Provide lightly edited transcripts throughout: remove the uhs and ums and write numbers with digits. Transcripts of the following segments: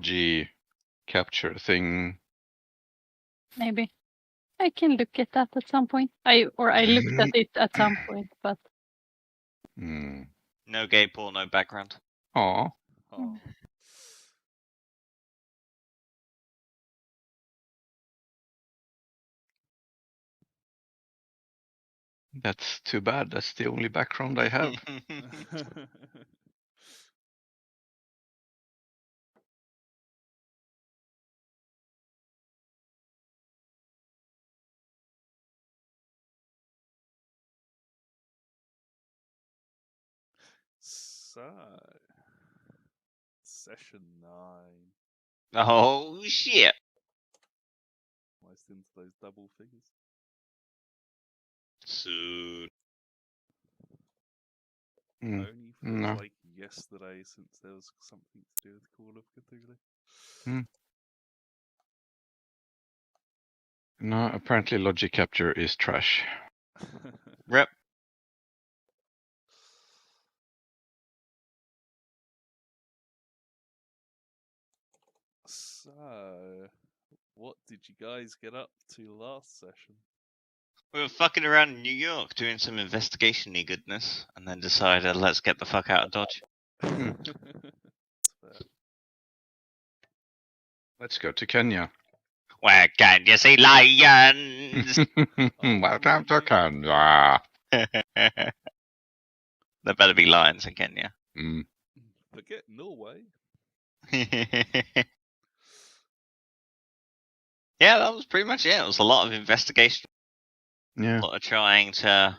G capture thing. Maybe. I can look at that at some point. I looked at it at some point, but No gay porno background. Aw. Oh. That's too bad. That's the only background I have. So, session 9. Oh shit! Almost into those double figures. Soon. Only feels No. like yesterday since there was something to do with Call of Cthulhu. No, apparently logic capture is trash. Rip. So, what did you guys get up to last session? We were fucking around in New York doing some investigation-y goodness, and then decided let's get the fuck out of Dodge. Let's go to Kenya. Where can you see lions? Welcome to Kenya. There better be lions in Kenya. Forget Norway. Yeah, that was pretty much it. It was a lot of investigation. Yeah. A lot of trying to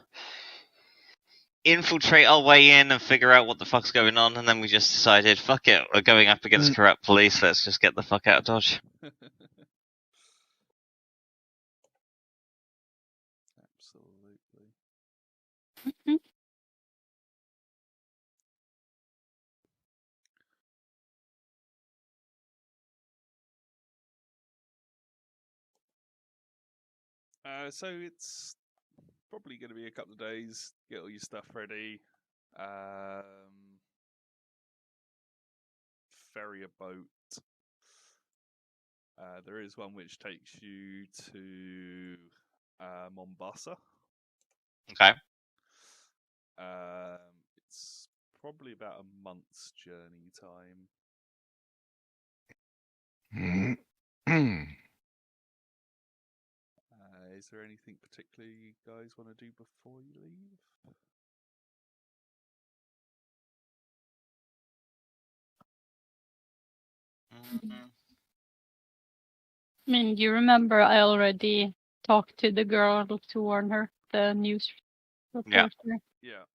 infiltrate our way in and figure out what the fuck's going on, and then we just decided, fuck it, we're going up against corrupt police, let's just get the fuck out of Dodge. Absolutely. So it's probably going to be a couple of days. Get all your stuff ready. Ferry a boat. There is one which takes you to Mombasa. Okay. It's probably about a month's journey time. Is there anything particular you guys want to do before you leave? I mean, you remember I already talked to the girl to warn her, the news reporter. Yeah.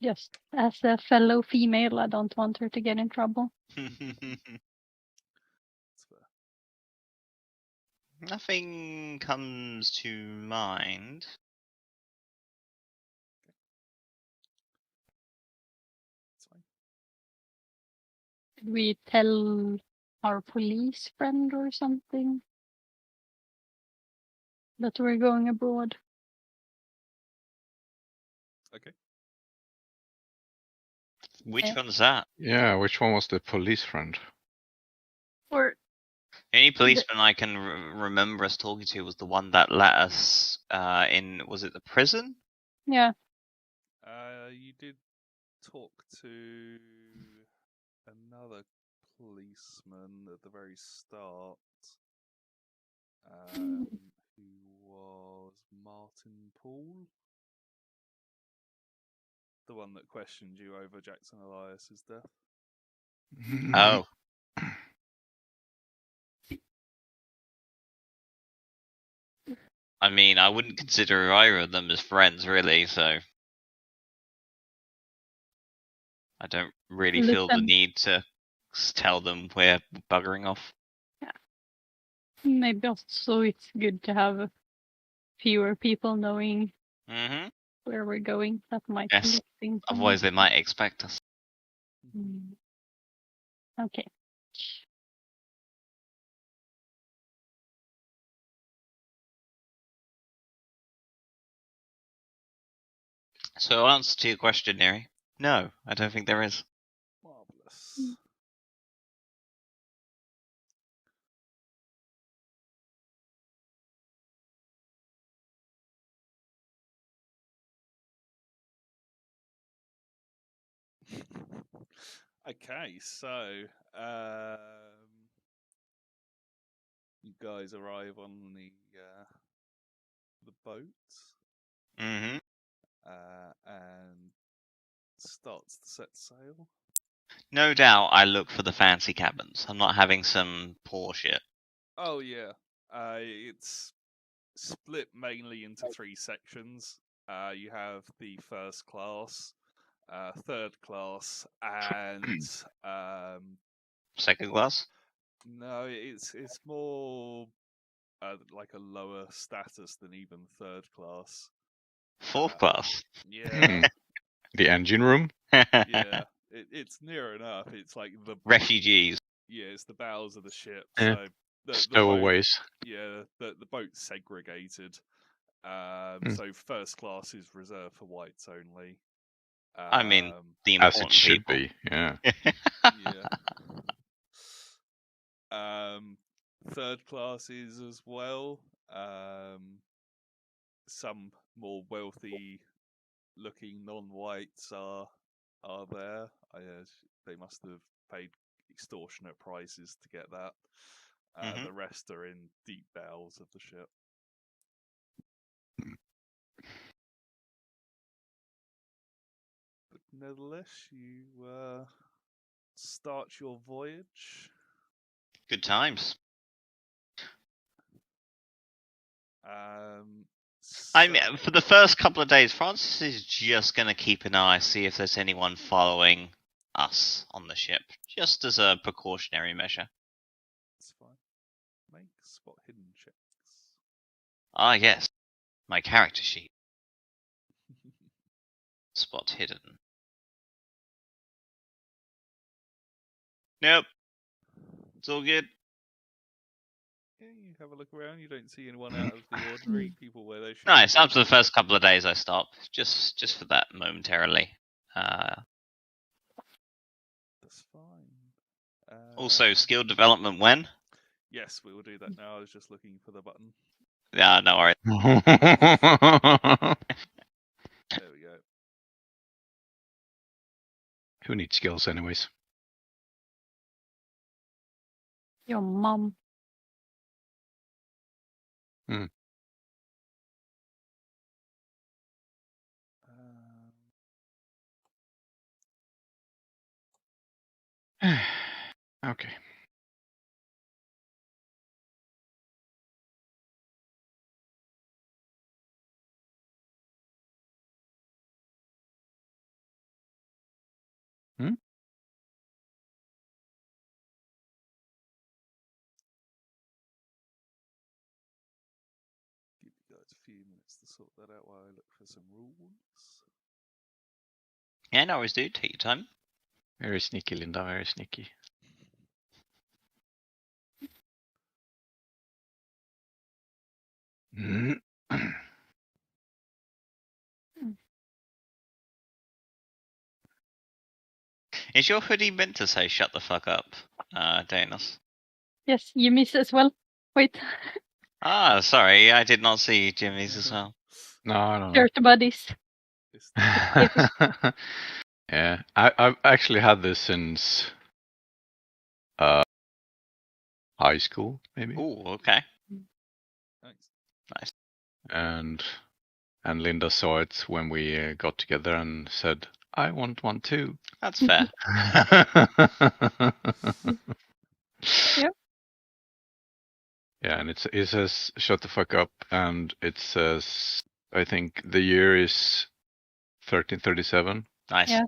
Just as a fellow female, I don't want her to get in trouble. Nothing comes to mind. Did we tell our police friend or something that we're going abroad? Okay. Which one's that? Yeah, which one was the police friend? Or the only policeman I can remember us talking to was the one that let us in. Was it the prison? Yeah. You did talk to another policeman at the very start, who was Martin Poole, the one that questioned you over Jackson Elias's death. Oh. I mean, I wouldn't consider either of them as friends, really, so I don't really feel the need to tell them we're buggering off. Yeah. Maybe also it's good to have fewer people knowing where we're going. That might yes. things. Otherwise, they might expect us. Okay. So, answer to your question, Neri. No, I don't think there is. Marvelous. Okay, so you guys arrive on the boat Mm-hmm. and starts to set sail. No doubt I look for the fancy cabins. I'm not having some poor shit. Oh yeah, it's split mainly into 3 sections. You have the first class, third class, and Second class? no, it's more like a lower status than even third class. Fourth class? Yeah, The engine room? yeah, it's near enough. It's like Refugees. yeah, it's the bowels of the ship. Yeah. So the boat, Stowaways. yeah, the boat's segregated. Mm. So first class is reserved for whites only. I mean, the As it important should people. be, yeah. Yeah. Third class is as well. Some more wealthy looking non-whites are there. They must have paid extortionate prices to get that. The rest are in deep bowels of the ship. But nevertheless, you start your voyage. Good times. I mean, for the first couple of days, Francis is just going to keep an eye, see if there's anyone following us on the ship, just as a precautionary measure. That's fine. Make spot hidden checks. Ah, yes. My character sheet. Spot hidden. Nope. It's all good. Yeah, you have a look around. You don't see anyone out of the ordinary. People where they should. Nice. After the first couple of days, I stop just for that momentarily. That's fine. Also, skill development when? Yes, we will do that now. I was just looking for the button. Yeah, no worries. There we go. Who needs skills anyways? Your mom. Okay. Give you guys a few minutes to sort that out while I look for some rules. Yeah, no worries, dude. Take your time. Very sneaky, Linda. Very sneaky. Is your hoodie meant to say "shut the fuck up," Danos? Yes, you miss as well. Wait. Ah, sorry, I did not see Jimmy's as well. No. Shirt buddies. Yeah, I've actually had this since high school, maybe. Ooh, okay. Nice. And Linda saw it when we got together and said, "I want one too." That's fair. Yep. Yeah, and it says "shut the fuck up," and it says, I think the year is 1337. Nice. Yeah.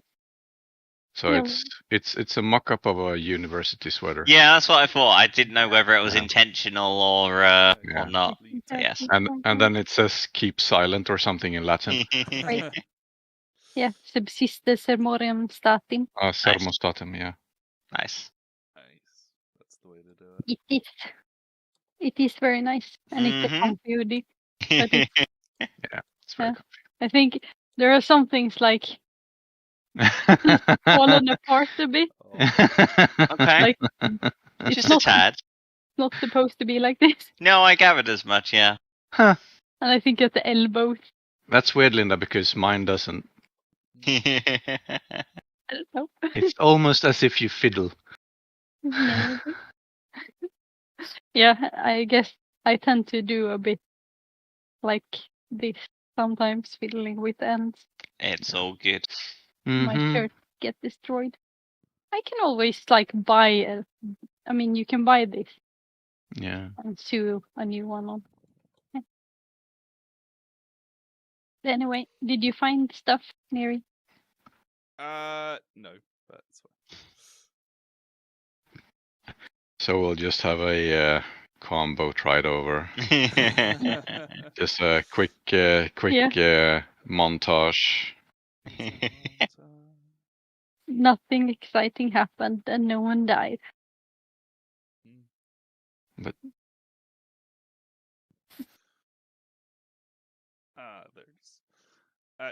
So Yeah. it's a mock-up of a university sweater. Yeah, that's what I thought. I didn't know whether it was intentional or not. Yes. And then it says "keep silent" or something in Latin. Right. Yeah, subsiste sermorem statim. Sermostatum, yeah. Nice. Nice. That's the way to do it. It is very nice, and it's a comfy hoodie. But Yeah, it's very I think there are some things like fallen apart a bit. Okay. Like Just it's a tad. not supposed to be like this. No, I gathered as much, yeah. Huh. And I think at the elbows. That's weird, Linda, because mine doesn't. I don't know. It's almost as if you fiddle. Maybe. Yeah, I guess I tend to do a bit like this sometimes, fiddling with ends. It's all good. My Mhm. shirt get destroyed. I can always like buy I mean, you can buy this Yeah. and sew a new one on. Anyway, did you find stuff, Neri? No, but it's fine. So we'll just have a calm boat ride over. Just a quick montage. Nothing exciting happened and no one died. But there it is.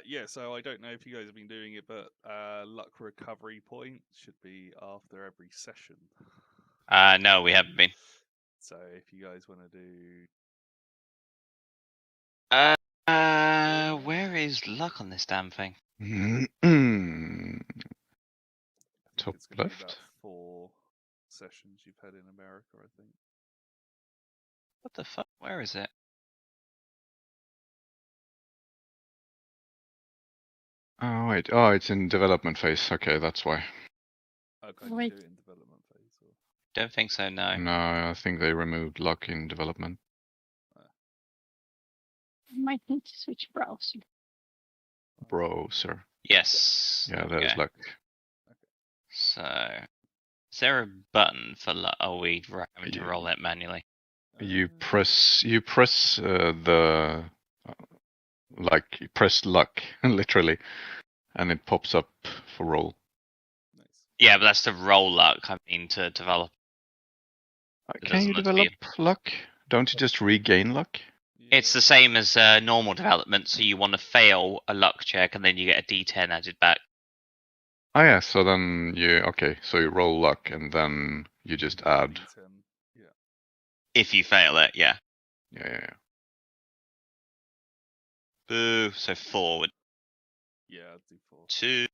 Yeah, so I don't know if you guys have been doing it, but luck recovery point should be after every session. No, we haven't been. So if you guys want to do... Where is luck on this damn thing? Top it's gonna left. Be about 4 sessions you've had in America, I think. What the fuck? Where is it? Oh wait. Oh, it's in development phase. Okay, that's why. Okay, Wait. you do it in development phase. Or... Don't think so, no. No, I think they removed luck in development. I might need to switch browser. Browser. Yes. Yeah, there we there's go. luck. So, is there a button for luck? Oh, we're having to Yeah. roll it manually. You press the like you press luck literally, and it pops up for roll. Nice. Yeah, but that's to roll luck. I mean, to develop. It Can you doesn't look to develop luck? Don't you just regain luck? It's the same as normal development, so you want to fail a luck check and then you get a D10 added back. Oh yeah, so then so you roll luck and then you just add. D10. Yeah. If you fail it, yeah. Yeah. Boo. So 4 would Yeah, I'd do 4. 2.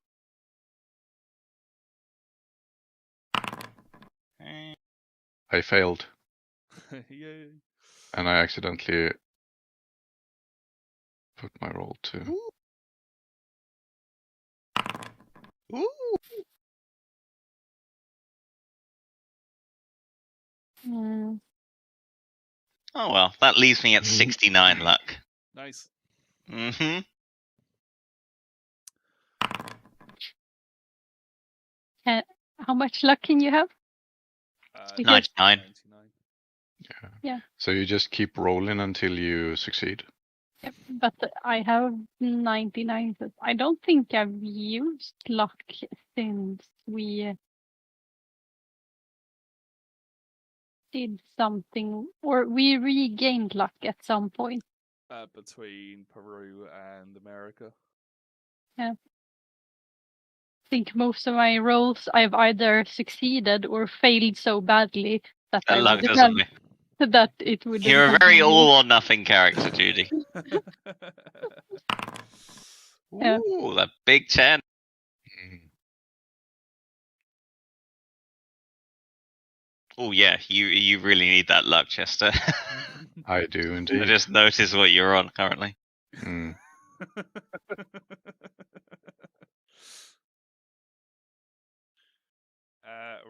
Eh, I failed, Yay. and I accidentally put my roll to. Ooh. Mm. Oh well, that leaves me at 69 luck. Nice. Mm-hmm. How much luck can you have? 99. 99. Yeah. So you just keep rolling until you succeed. Yep, but I have 99. I don't think I've used luck since we did something, or we regained luck at some point. Between Peru and America. Yeah. I think most of my rolls I've either succeeded or failed so badly that I luck would doesn't have that it would. You're a very all or nothing character, Judy. Yeah. Ooh, that big 10. Oh yeah, you really need that luck, Chester. I do I indeed. just noticed what you're on currently. Mm.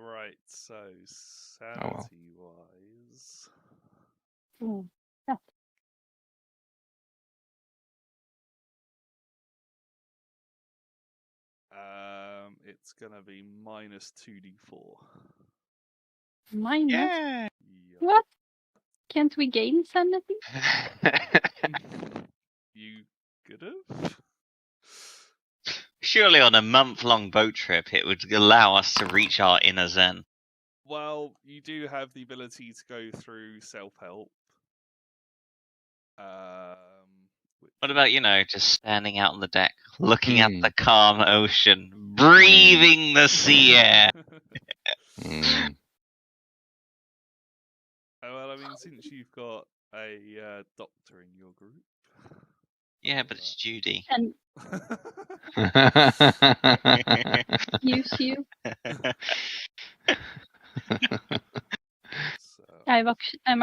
Right, so sanity-wise... Oh, yeah. It's gonna be minus 2d4. Minus? Yeah. Yep. What? Can't we gain sanity? You could have? Surely on a month-long boat trip, it would allow us to reach our inner zen. Well, you do have the ability to go through self-help. What about, just standing out on the deck, looking at Hmm. the calm ocean, breathing the sea air? Mm. Well, I mean, since you've got a doctor in your group... Yeah, but it's Judy. And use you. So, I'm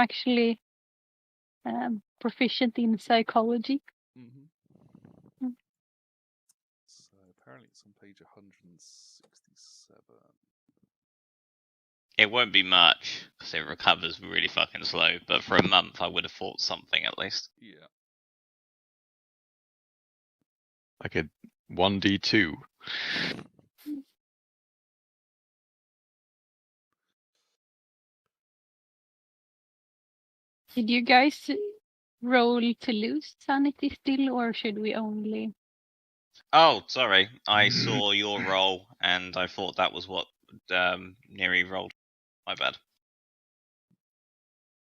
actually proficient in psychology. mm-hmm. So apparently it's on page 167. It won't be much, because it recovers really fucking slow, but for a month I would have thought something at least. Yeah. Like a 1d2. Did you guys roll to lose sanity still, or should we only? Oh, sorry. I saw your roll, and I thought that was what Neri rolled. My bad.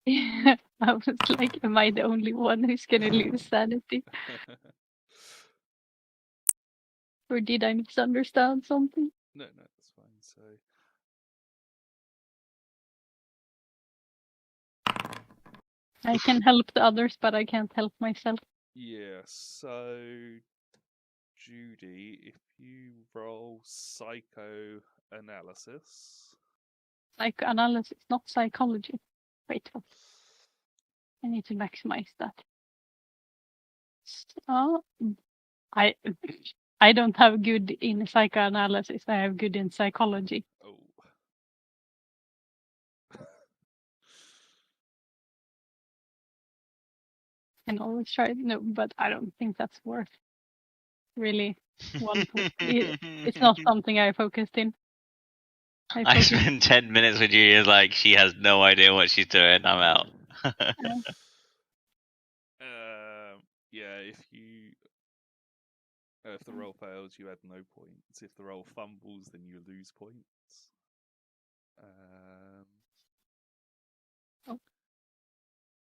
I was like, am I the only one who's gonna lose sanity? Or did I misunderstand something? No, that's fine. So I can help the others, but I can't help myself. yeah, so Judy, if you roll psychoanalysis. Psychoanalysis, not psychology. Wait, what? I need to maximize that. So, I don't have good in psychoanalysis. I have good in psychology. Oh. Can always try. No, but I don't think that's worth really one. It's not something I focused in. I spent 10 minutes with you. Like she has no idea what she's doing. I'm out. Yeah, if the roll fails, you add no points. If the roll fumbles, then you lose points. Oh.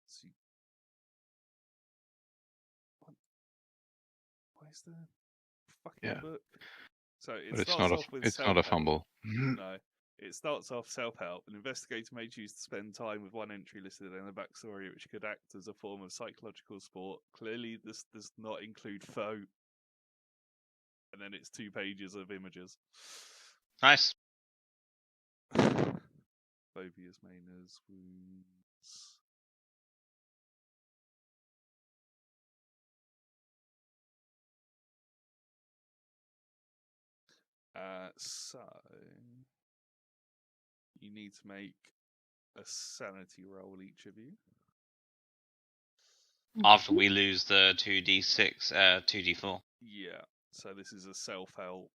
So why is the fucking book? So it starts off with it's not a fumble. No. It starts off self-help. An investigator may choose to spend time with one entry listed in a backstory which could act as a form of psychological support. Clearly, this does not include foe. And then it's 2 pages of images. Nice. Phobias, manias, wounds. So you need to make a sanity roll, each of you. After we lose the 2d6, 2d4. Yeah. So this is a self-help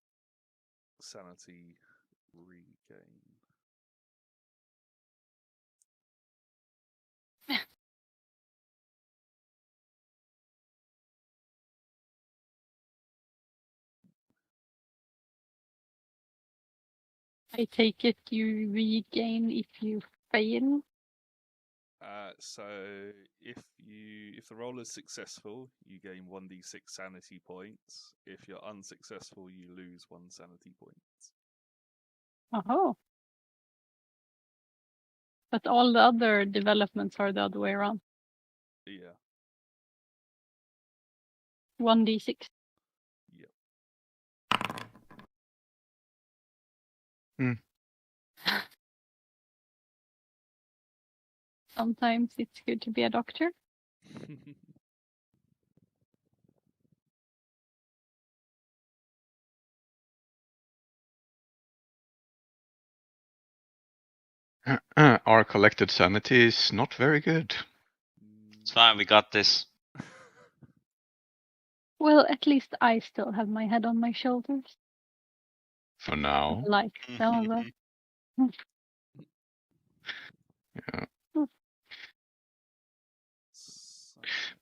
sanity regain. I take it you regain if you fail. So if the roll is successful, you gain 1d6 sanity points. If you're unsuccessful, you lose 1 sanity points. Oh. But all the other developments are the other way around. Yeah. 1d6. Yep. Sometimes it's good to be a doctor. Our collected sanity is not very good. It's fine, we got this. Well, at least I still have my head on my shoulders. For now. Like Zelda. Yeah.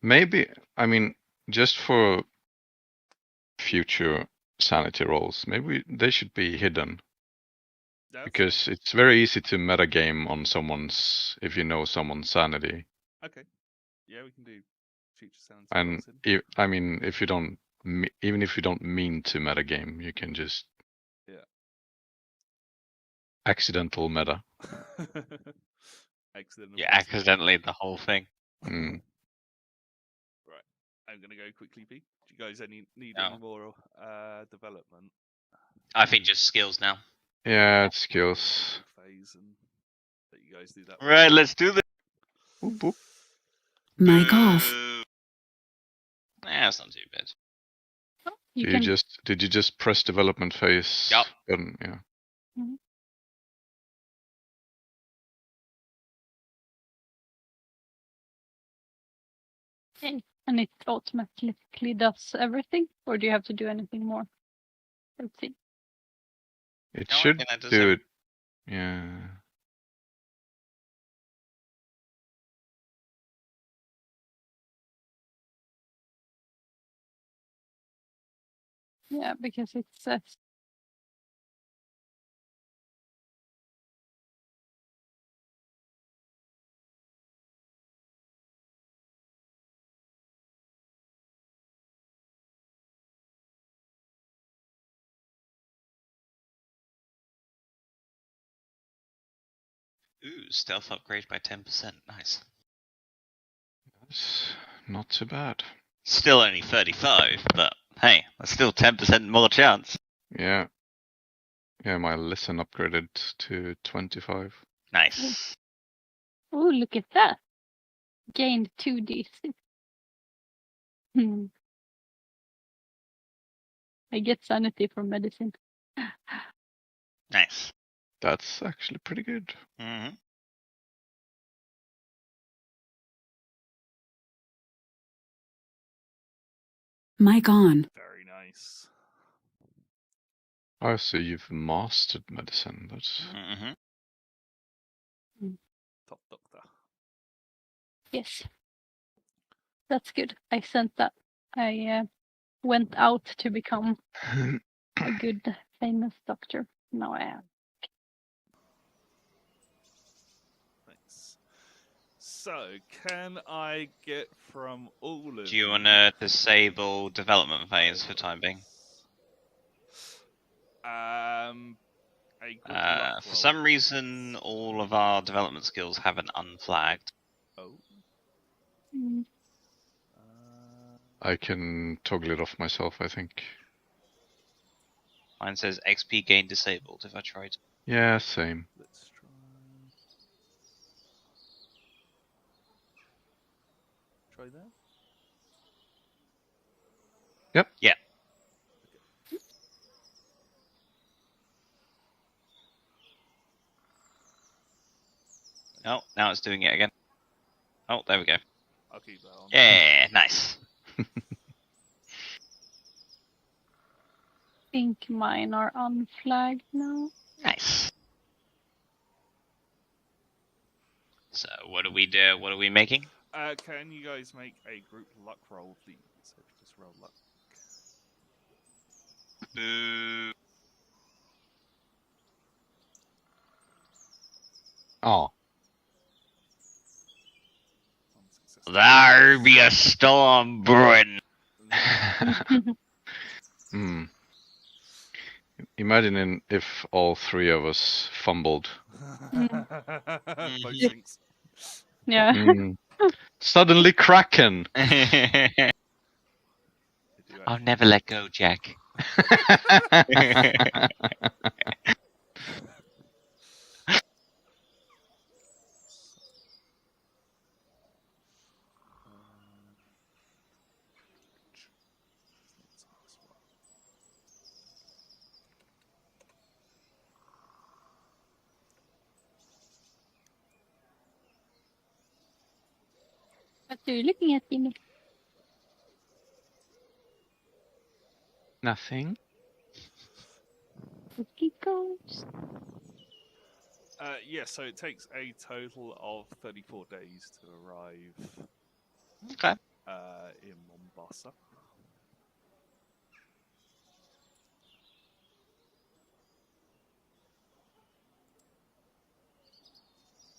Maybe, I mean, just for future sanity rolls, maybe they should be hidden. Because it's very easy to metagame on someone's, if you know someone's sanity. Okay. Yeah, we can do future sanity and rolls. I mean, if you don't, even if you don't mean to metagame, you can just accidental meta. Accidentally the whole thing. Mm. Right. I'm going to go quickly, B. Do you guys need No. any more development? I think just skills now. Yeah, it's skills. Phase and let you guys do that. Right, let's do this. Boop, boop. Mic off. That's not too bad. Did you just press development phase? Yep. Button? Yeah. Mm-hmm. Okay. And it automatically does everything, or do you have to do anything more? Let's see. It No, I should think that does do it. it. Yeah. Yeah, because it says Ooh, stealth upgrade by 10%. Nice. That's not too bad. Still only 35, but hey, that's still 10% more chance. Yeah. Yeah, my listen upgraded to 25. Nice. oh, look at that. Gained 2d6. I get sanity from medicine. Nice. That's actually pretty good. Mm-hmm. Mic on. Very nice. Oh, so you've mastered medicine. That's Mm-hmm. Top doctor. Yes. That's good. I sent that. I went out to become a good, famous doctor. Now I am. Thanks. So, can I get from all of Do you want to disable development phase for time being? a good luck For roll? some reason, all of our development skills have an unflagged. Oh. Mm. I can toggle it off myself, I think. Mine says XP gain disabled if I tried. Yeah, same. Let's try that. Yep. Yeah. Oh, now it's doing it again. Oh, there we go. I'll keep that on. Yeah, nice. I think mine are unflagged now. Nice. So, what do we do? What are we making? Can you guys make a group luck roll, please? So just roll luck. Boo. Oh. There be a storm brewing. Imagine if all three of us fumbled. Both things. Yeah. Suddenly Kraken! I'll never let go, Jack. What are you looking at, Jimmy? Nothing. Cookie goes. Yeah, so it takes a total of 34 days to arrive Okay. in Mombasa.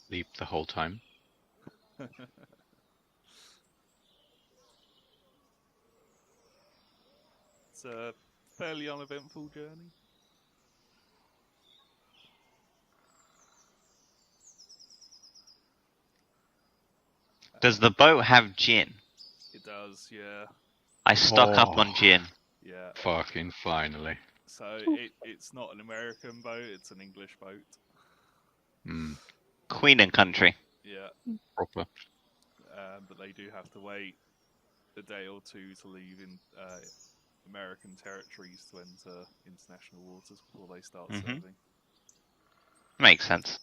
Sleep the whole time. It's a fairly uneventful journey. Does the boat have gin? It does. does, yeah. I stock up on Oh. gin. Yeah. Fucking finally. So it's not an American boat, it's an English boat. Queen and country. Yeah. Proper. But they do have to wait a day or two to leave in American territories to enter international waters before they start serving. Makes sense.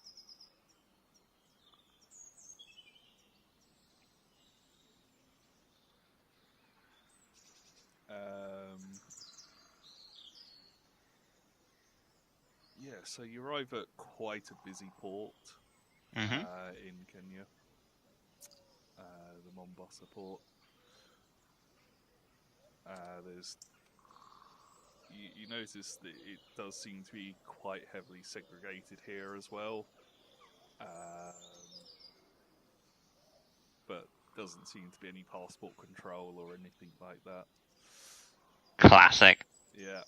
So you arrive at quite a busy port in Kenya, the Mombasa port. You notice that it does seem to be quite heavily segregated here as well, but doesn't seem to be any passport control or anything like that. Classic. Yeah.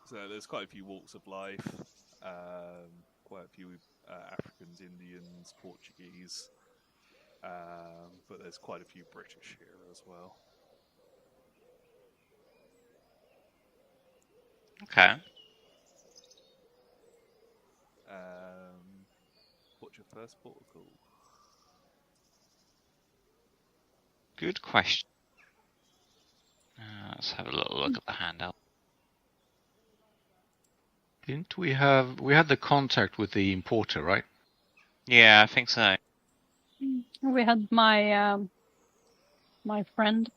So there's quite a few walks of life, quite a few Africans, Indians, Portuguese, but there's quite a few British here as well. Okay. What's your first port of call? Good question. Let's have a little look at the handout. Didn't we had the contact with the importer, right? Yeah, I think so. We had my my friend.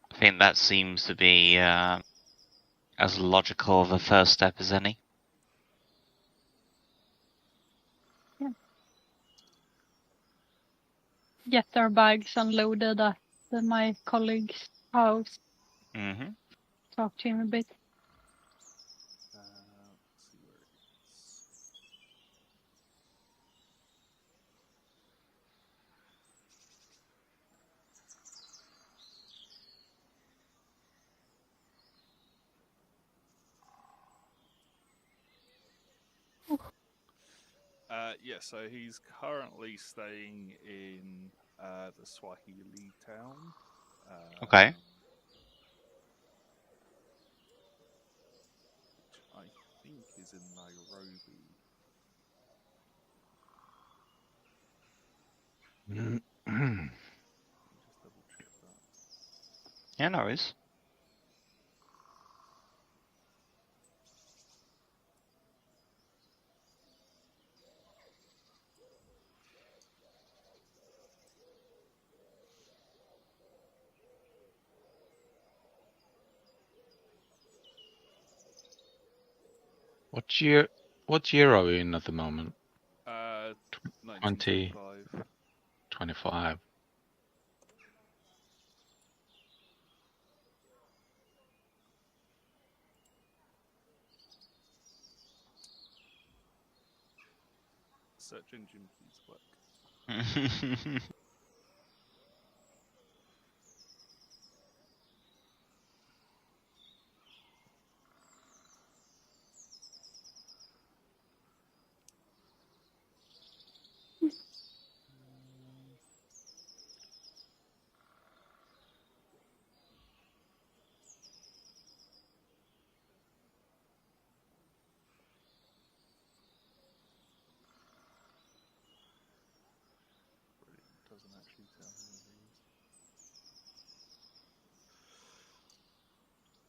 I think that seems to be as logical of a first step as any. Yeah. Get our bags unloaded at my colleague's house. Talk to him a bit. Let's see where it is. So he's currently staying in the Swahili town. Okay. Which I think is in Nairobi. Just double check that. Yeah, no worries. What year are we in at the moment? 1925. 25. Search engine, please work. Doesn't actually tell me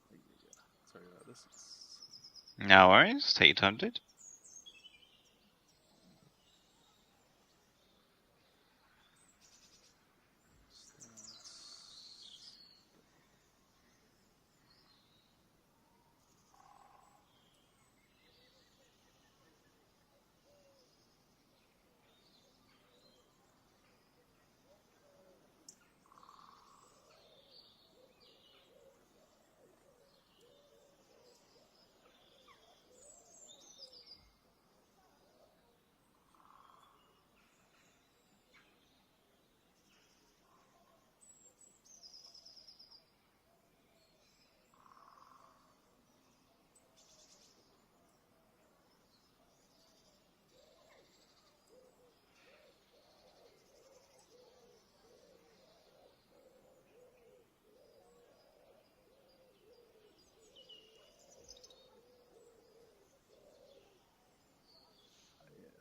who he is. Yeah. Sorry about this. No worries. Take your time, dude.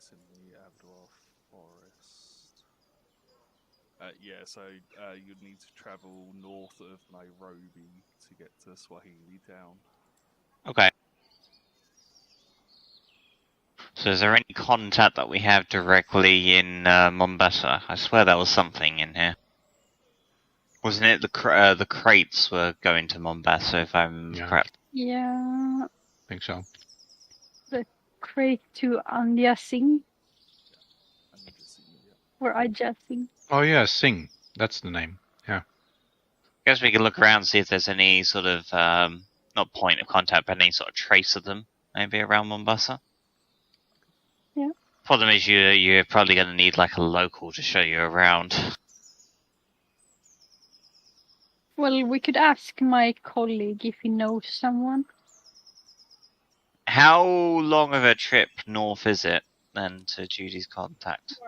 it's in the Abdwar Forest. Yeah, so you'd need to travel north of Nairobi to get to Swahili Town. Okay. So is there any contact that we have directly in Mombasa? I swear there was something in here. Wasn't it the crates were going to Mombasa, if I'm Yeah. correct? Yeah, I think so. crate to Anja Singh And you just see, yeah. or Aja Singh. Oh yeah, Sing. That's the name. Yeah. Guess we can look around and see if there's any sort of not point of contact, but any sort of trace of them maybe around Mombasa. Yeah. Problem is you're probably going to need like a local to show you around. Well, we could ask my colleague if he knows someone. How long of a trip north is it then to Judy's contact?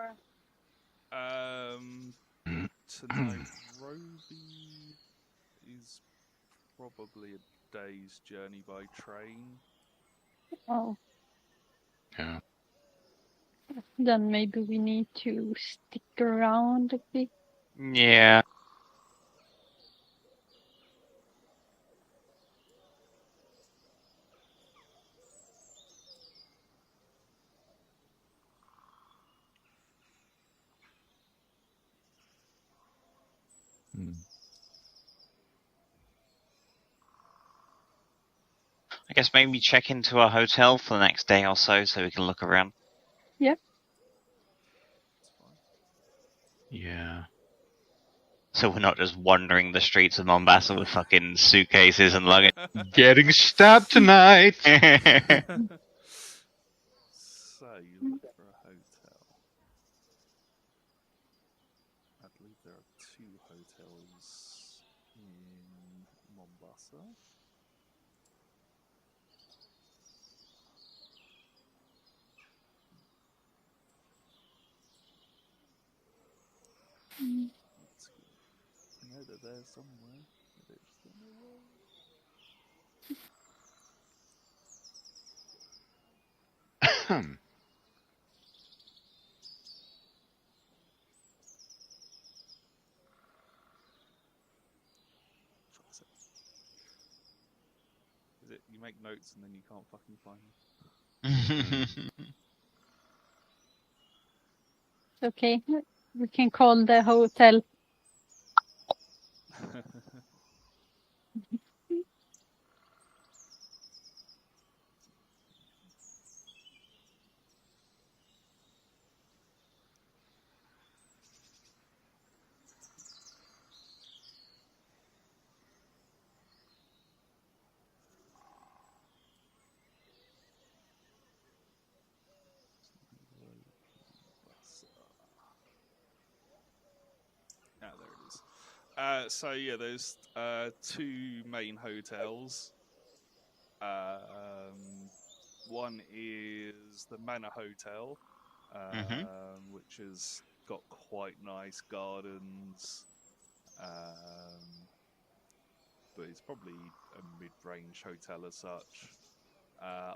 To Nairobi is probably a day's journey by train. Oh, Yeah. then maybe we need to stick around a bit. Yeah. Mm. I guess maybe check into a hotel for the next day or so we can look around. That's fine. Yeah. So we're not just wandering the streets of Mombasa with fucking suitcases and luggage. Getting stabbed tonight. So you look for a hotel. I believe there are 2 hotels in Mombasa. That's good. I know that they're somewhere. I just don't know where. Fuck's sake. Is it you make notes and then you can't fucking find them? Okay, we can call the hotel. Ah, there it is. So yeah, there's 2 main hotels. One is the Manor Hotel, which has got quite nice gardens, but it's probably a mid-range hotel as such.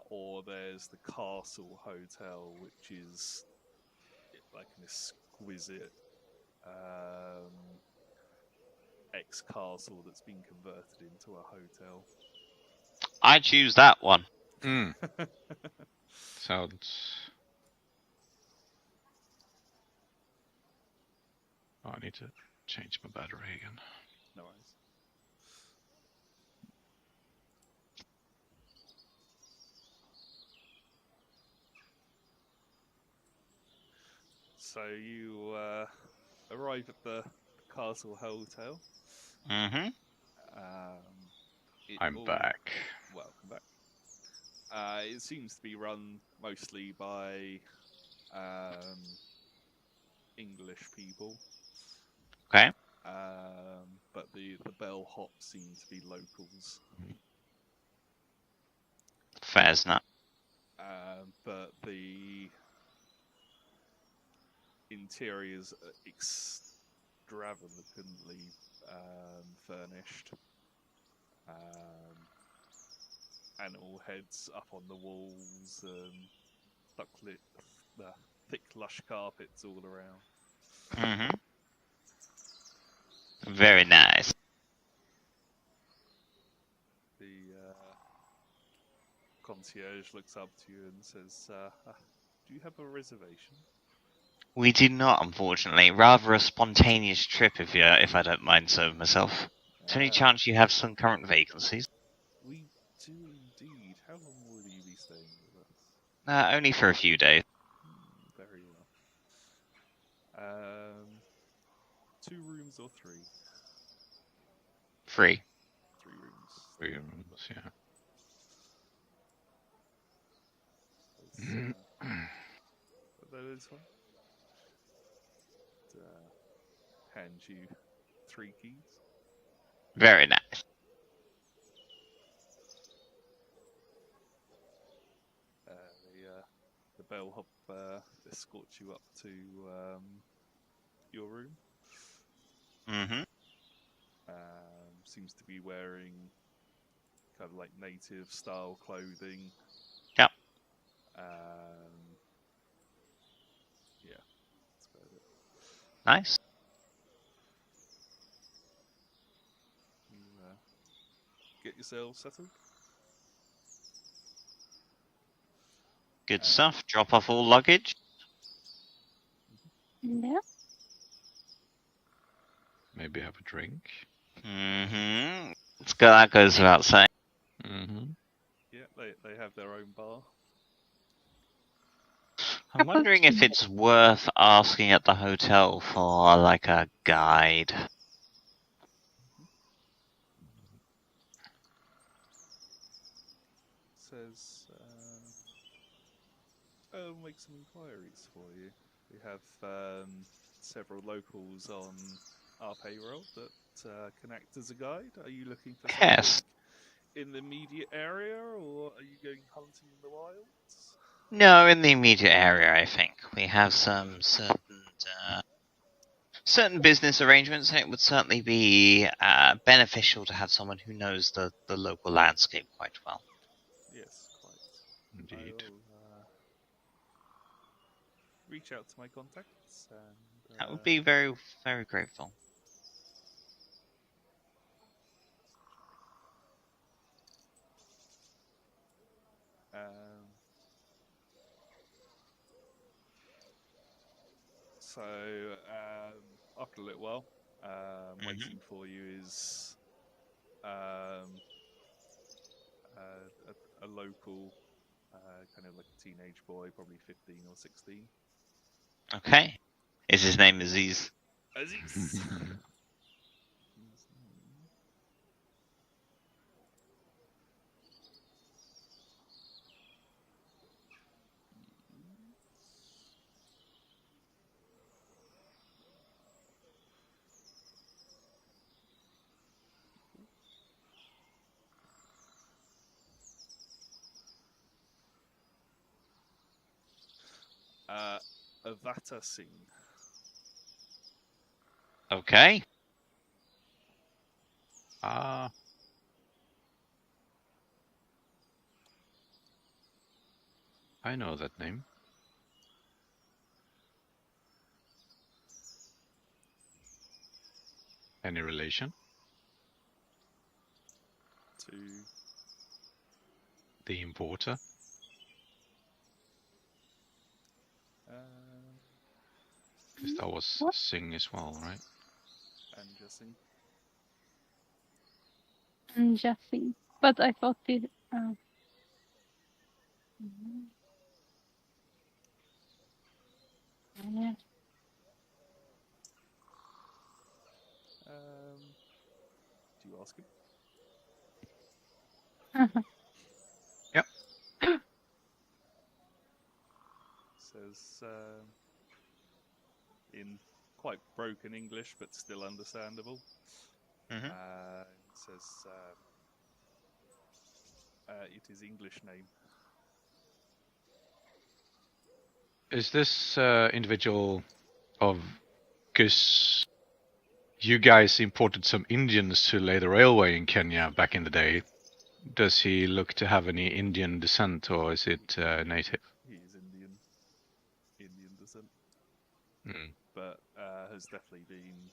Or there's the Castle Hotel, which is like an exquisite ex-castle that's been converted into a hotel. I choose that one. Mm. Sounds. Oh, I need to change my battery again. No worries. So you arrive at the Castle Hotel. Mm-hmm. I'm back. Welcome back. It seems to be run mostly by English people. Okay. But the bellhops seem to be locals. Fair's not. But the interiors are extravagantly furnished. Animal heads up on the walls, thick, lush carpets all around. Very nice. The concierge looks up to you and says, "Do you have a reservation?" We do not, unfortunately. Rather a spontaneous trip, if I don't mind so myself. Is there any chance you have some current vacancies? We do indeed. How long will you be staying with us? Only for a few days. Very well. 2 rooms or 3? 3. 3 rooms. 3 rooms, yeah. That is fine. Hand you 3 keys. Very nice. The bellhop escorts you up to your room. Seems to be wearing kind of like native style clothing. Yep. Yeah, that's about it. Nice. You get yourself settled. Good stuff. Drop off all luggage. Yeah. Maybe have a drink. That goes without saying. Yeah, they have their own bar. I'm wondering if it's worth asking at the hotel for, like, a guide. Says, I'll make some inquiries for you. We have several locals on our payroll that can act as a guide. Are you looking for something Yes. in the immediate area, or are you going hunting in the wilds? No, in the immediate area, I think. We have some certain business arrangements, and it would certainly be beneficial to have someone who knows the local landscape quite well. Yes, quite. Indeed. I'll reach out to my contacts and... That would be very, very grateful. After a little while, waiting for you is a local, kind of like a teenage boy, probably 15 or 16. Okay. Is his name Aziz? Aziz! Avata Singh. Okay. I know that name. Any relation? To... The importer? Because that was Singh as well, right? And Jesse. And Jesse. But I thought it... Yeah. Do you ask him? Yep. Says, in quite broken English, but still understandable. Says, it is English name. Is this individual of... Because you guys imported some Indians to lay the railway in Kenya back in the day. Does he look to have any Indian descent, or is it native? He is Indian descent, Mm. but has definitely been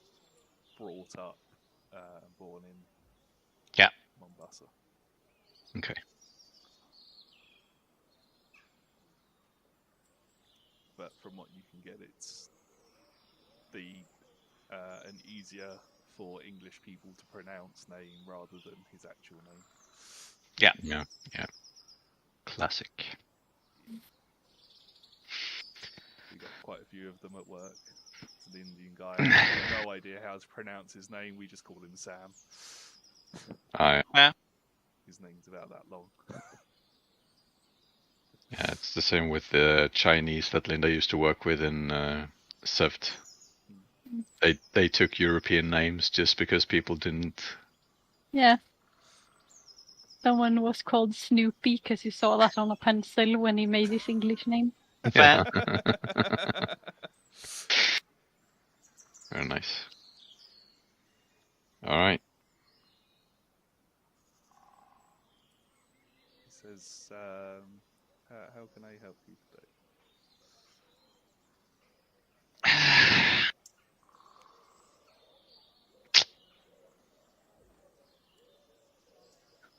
brought up and born in Mombasa. Okay. But from what you can get, it's an easier for English people to pronounce name rather than his actual name. Yeah. Classic. We got quite a few of them at work. It's an Indian guy. I have no idea how to pronounce his name. We just call him Sam. Yeah, His name's about that long. it's the same with the Chinese that Linda used to work with in Sevt. They took European names just because people didn't. Yeah. Someone was called Snoopy because you saw that on a pencil when he made his English name. Yeah. Very nice. All right. He says, how can I help you today?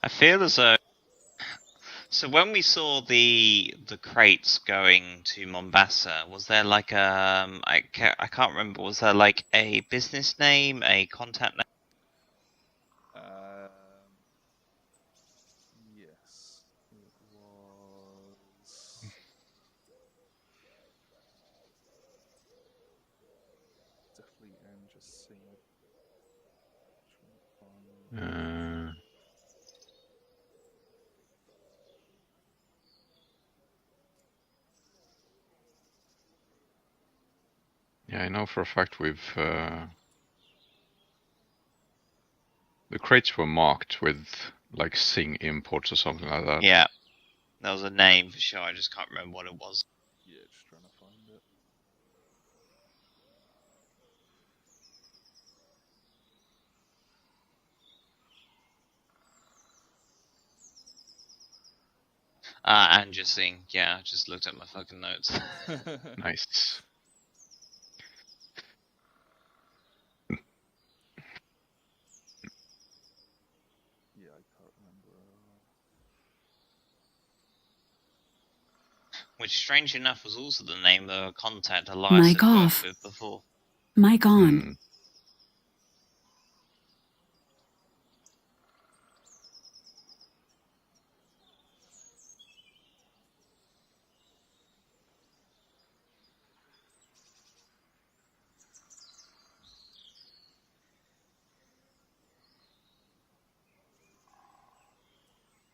I feel as though. So when we saw the crates going to Mombasa, was there like I can't remember. Was there like a business name, a contact name? Yes, it was. Definitely Andrew Singer. Yeah, I know for a fact we've the crates were marked with like Sing imports or something like that. Yeah, that was a name for sure. I just can't remember what it was. Yeah, just trying to find it. And just seeing, yeah, I just looked at my fucking notes. Nice. Yeah, I can't remember. Which, strange enough, was also the name of a contact Elias Mic had worked off. with before. Mic on.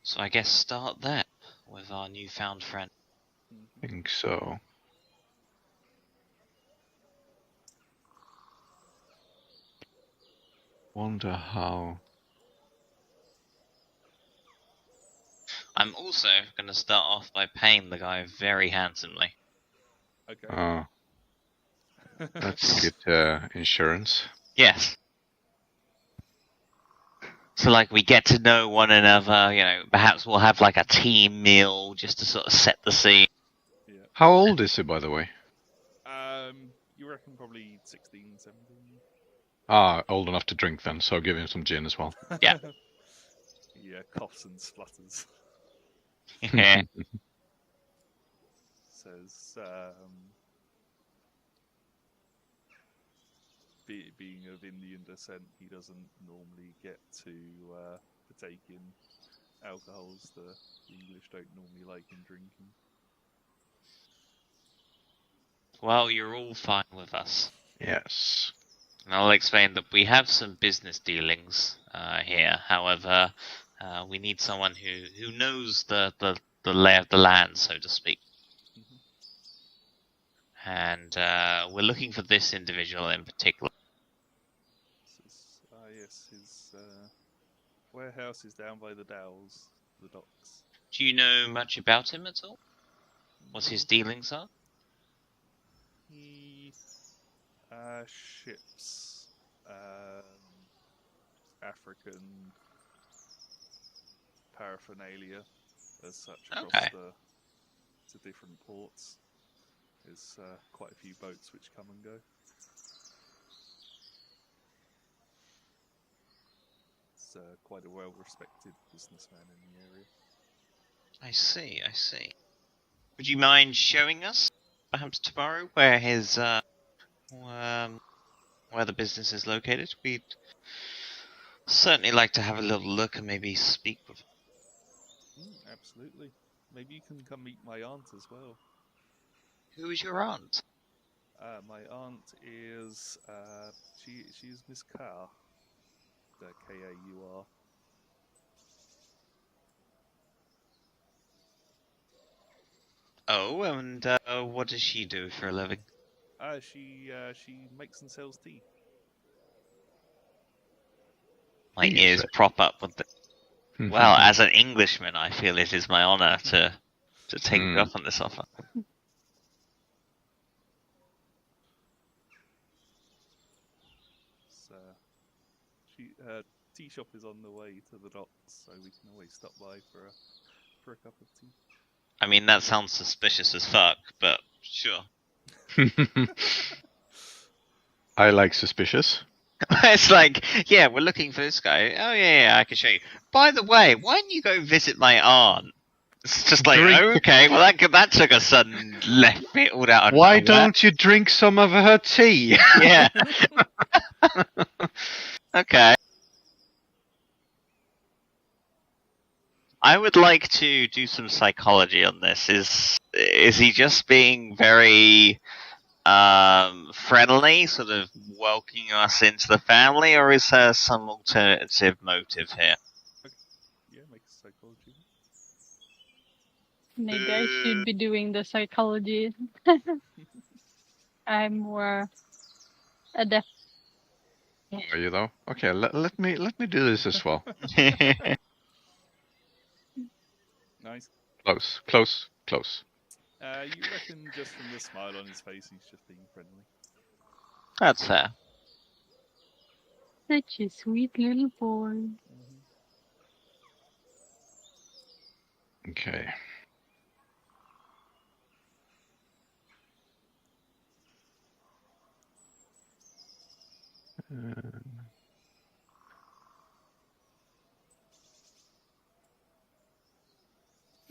So I guess start there with our newfound friend. I think so. Wonder how. I'm also going to start off by paying the guy very handsomely. Okay. Oh, that's good insurance. Yes. So, like, we get to know one another, you know, perhaps we'll have, like, a team meal just to sort of set the scene. Yeah. How old is he, by the way? You reckon probably 16, 17? Ah, old enough to drink then, so give him some gin as well. Yeah. Yeah, coughs and splutters. Yeah. Says, being of Indian descent, he doesn't normally get to partake in alcohols. The English don't normally like him drinking. Well, you're all fine with us. Yes. And I'll explain that we have some business dealings here. However, we need someone who knows the lay of the land, so to speak. And we're looking for this individual in particular. Yes, his warehouse is down by the Dowels, the docks. Do you know much about him at all? What his dealings are? He ships African paraphernalia as such across Okay. to different ports. There's quite a few boats which come and go. It's quite a well-respected businessman in the area. I see, I see. Would you mind showing us, perhaps tomorrow, where his where the business is located? We'd certainly like to have a little look and maybe speak with him. Absolutely. Maybe you can come meet my aunt as well. Who is your aunt? My aunt is she's Miss Carr. Kaur. Oh, and what does she do for a living? She makes and sells tea. My You ears say. prop up with the... Well, as an Englishman, I feel it is my honour to take you up on this offer. So, her tea shop is on the way to the docks, so we can always stop by for a cup of tea. I mean, that sounds suspicious as fuck, but sure. I like suspicious. It's like, yeah, we're looking for this guy. Oh, yeah, I can show you. By the way, why don't you go visit my aunt? It's just like, okay, well, that took a sudden left field out of Why nowhere. don't you drink some of her tea? Yeah. Okay. I would like to do some psychology on this. Is he just being very friendly, sort of welcoming us into the family, or is there some alternative motive here? Yeah, make a psychology. Maybe I should be doing the psychology. I'm more adept. Are you though? Okay, let me do this as well. Nice. Close. You reckon just from the smile on his face, he's just being friendly? That's fair. Such a sweet little boy. Okay.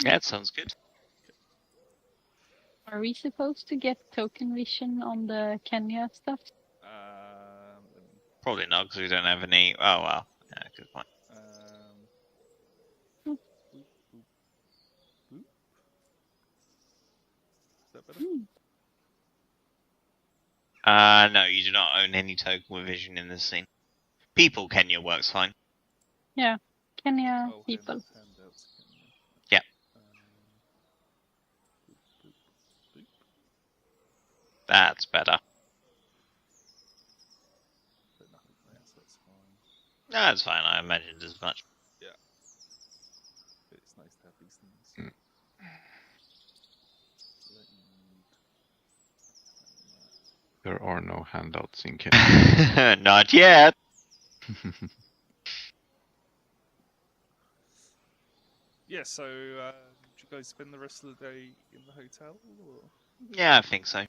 Yeah, it sounds good. Are we supposed to get token vision on the Kenya stuff? Probably not, because we don't have any... Oh, well. Yeah, good point. Boop, boop, boop. Is that better? No, you do not own any token with vision in this scene. People Kenya works fine. Yeah, Kenya Oh, people. handouts, Kenya. Yeah. Boop, boop, boop. That's better. But nothing there, so that's fine. No, that's fine. I imagined as much. Yeah. But it's nice to have these things. There are no handouts in Kenya. Not yet. Yeah, so did you guys spend the rest of the day in the hotel? Or? Yeah, I think so.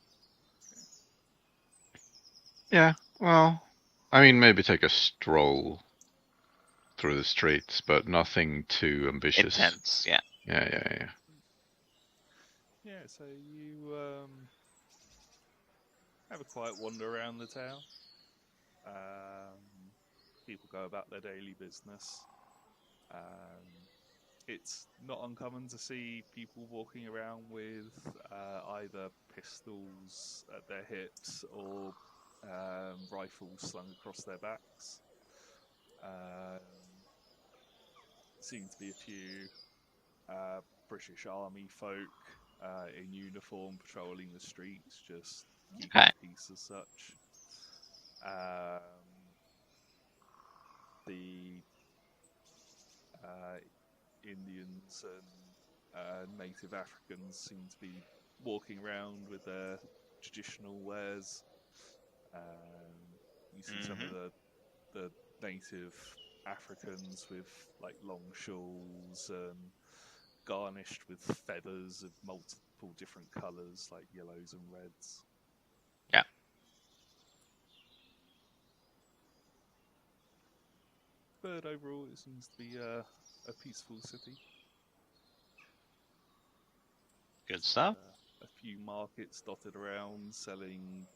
Yeah, well, I mean, maybe take a stroll through the streets, but nothing too ambitious. Intense, yeah. Yeah. Yeah, so you have a quiet wander around the town. People go about their daily business. It's not uncommon to see people walking around with either pistols at their hips or rifles slung across their backs. Seem to be a few British Army folk in uniform patrolling the streets, just keeping peace as such. The Indians and native Africans seem to be walking around with their traditional wares. You see some of the native Africans with like long shawls and garnished with feathers of multiple different colours, like yellows and reds. Yeah. But overall, it seems to be a peaceful city. Good stuff. A few markets dotted around selling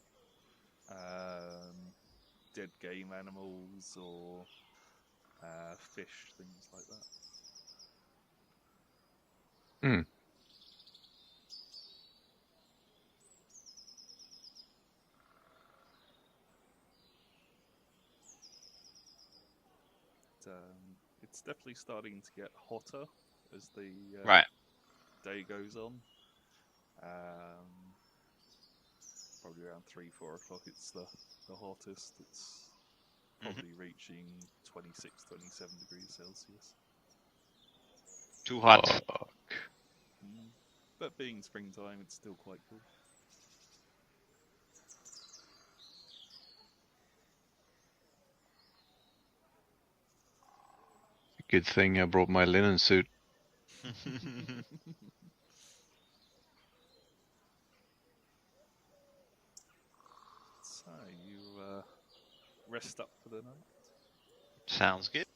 dead game animals or fish, things like that. Hmm. It's definitely starting to get hotter as the Right. day goes on. Probably around 3-4 o'clock it's the hottest. It's probably reaching 26, 27 degrees Celsius. Too hot. Fuck. But being springtime, it's still quite cool. Good thing I brought my linen suit. So you rest up for the night. Sounds good.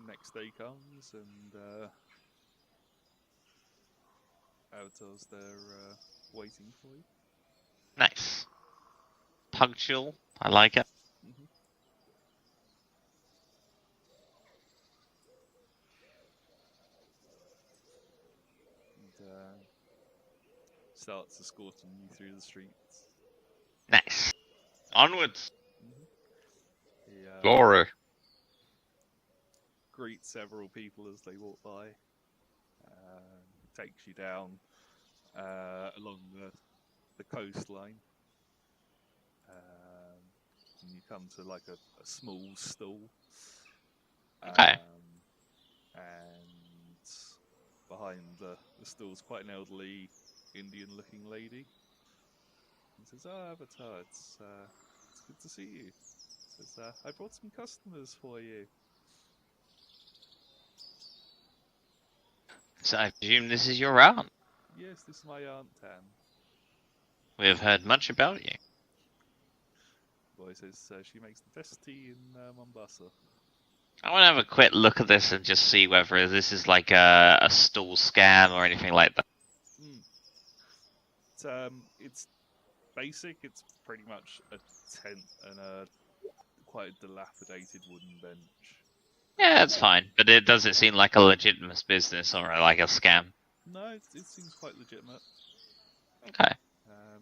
Next day comes and Avatar's there waiting for you. Nice. Punctual. I like it. And starts escorting you through the streets. Nice. Onwards. He Glory. greets several people as they walk by. Takes you down along the coastline. And you come to like a small stall. Okay. And behind the stall's quite an elderly Indian-looking lady. And says, "Oh, Avatar, it's good to see you." Says, "I brought some customers for you." So I presume this is your aunt. Yes, this is my Aunt Tan. We have heard much about you. Boy says she makes the best tea in Mombasa. I want to have a quick look at this and just see whether this is like a stall scam or anything like that. It's basic. It's pretty much a tent and a quite a dilapidated wooden bench. Yeah, that's fine. But it doesn't seem like a legitimate business or like a scam. No, it seems quite legitimate. Okay.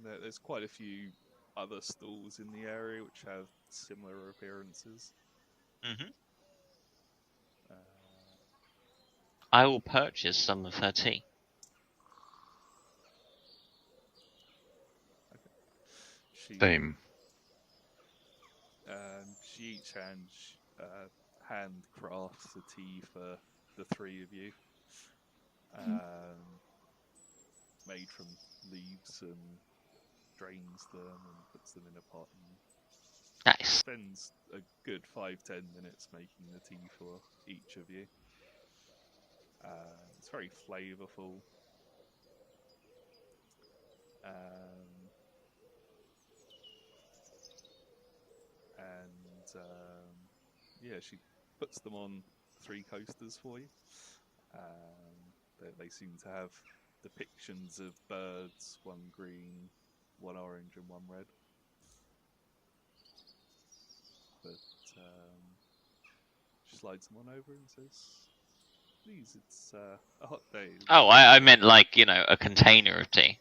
There's quite a few other stalls in the area which have similar appearances. Mm-hmm. I will purchase some of her tea. Same. She each handcrafts the tea for the three of you. Made from leaves and drains them and puts them in a pot and Nice. spends a good 5-10 minutes making the tea for each of you. It's very flavourful. Yeah, she puts them on 3 coasters for you. They seem to have depictions of birds, one green, one orange, and one red. But she slides them on over and says, "Please, it's a hot day." Oh, I meant like, a container of tea.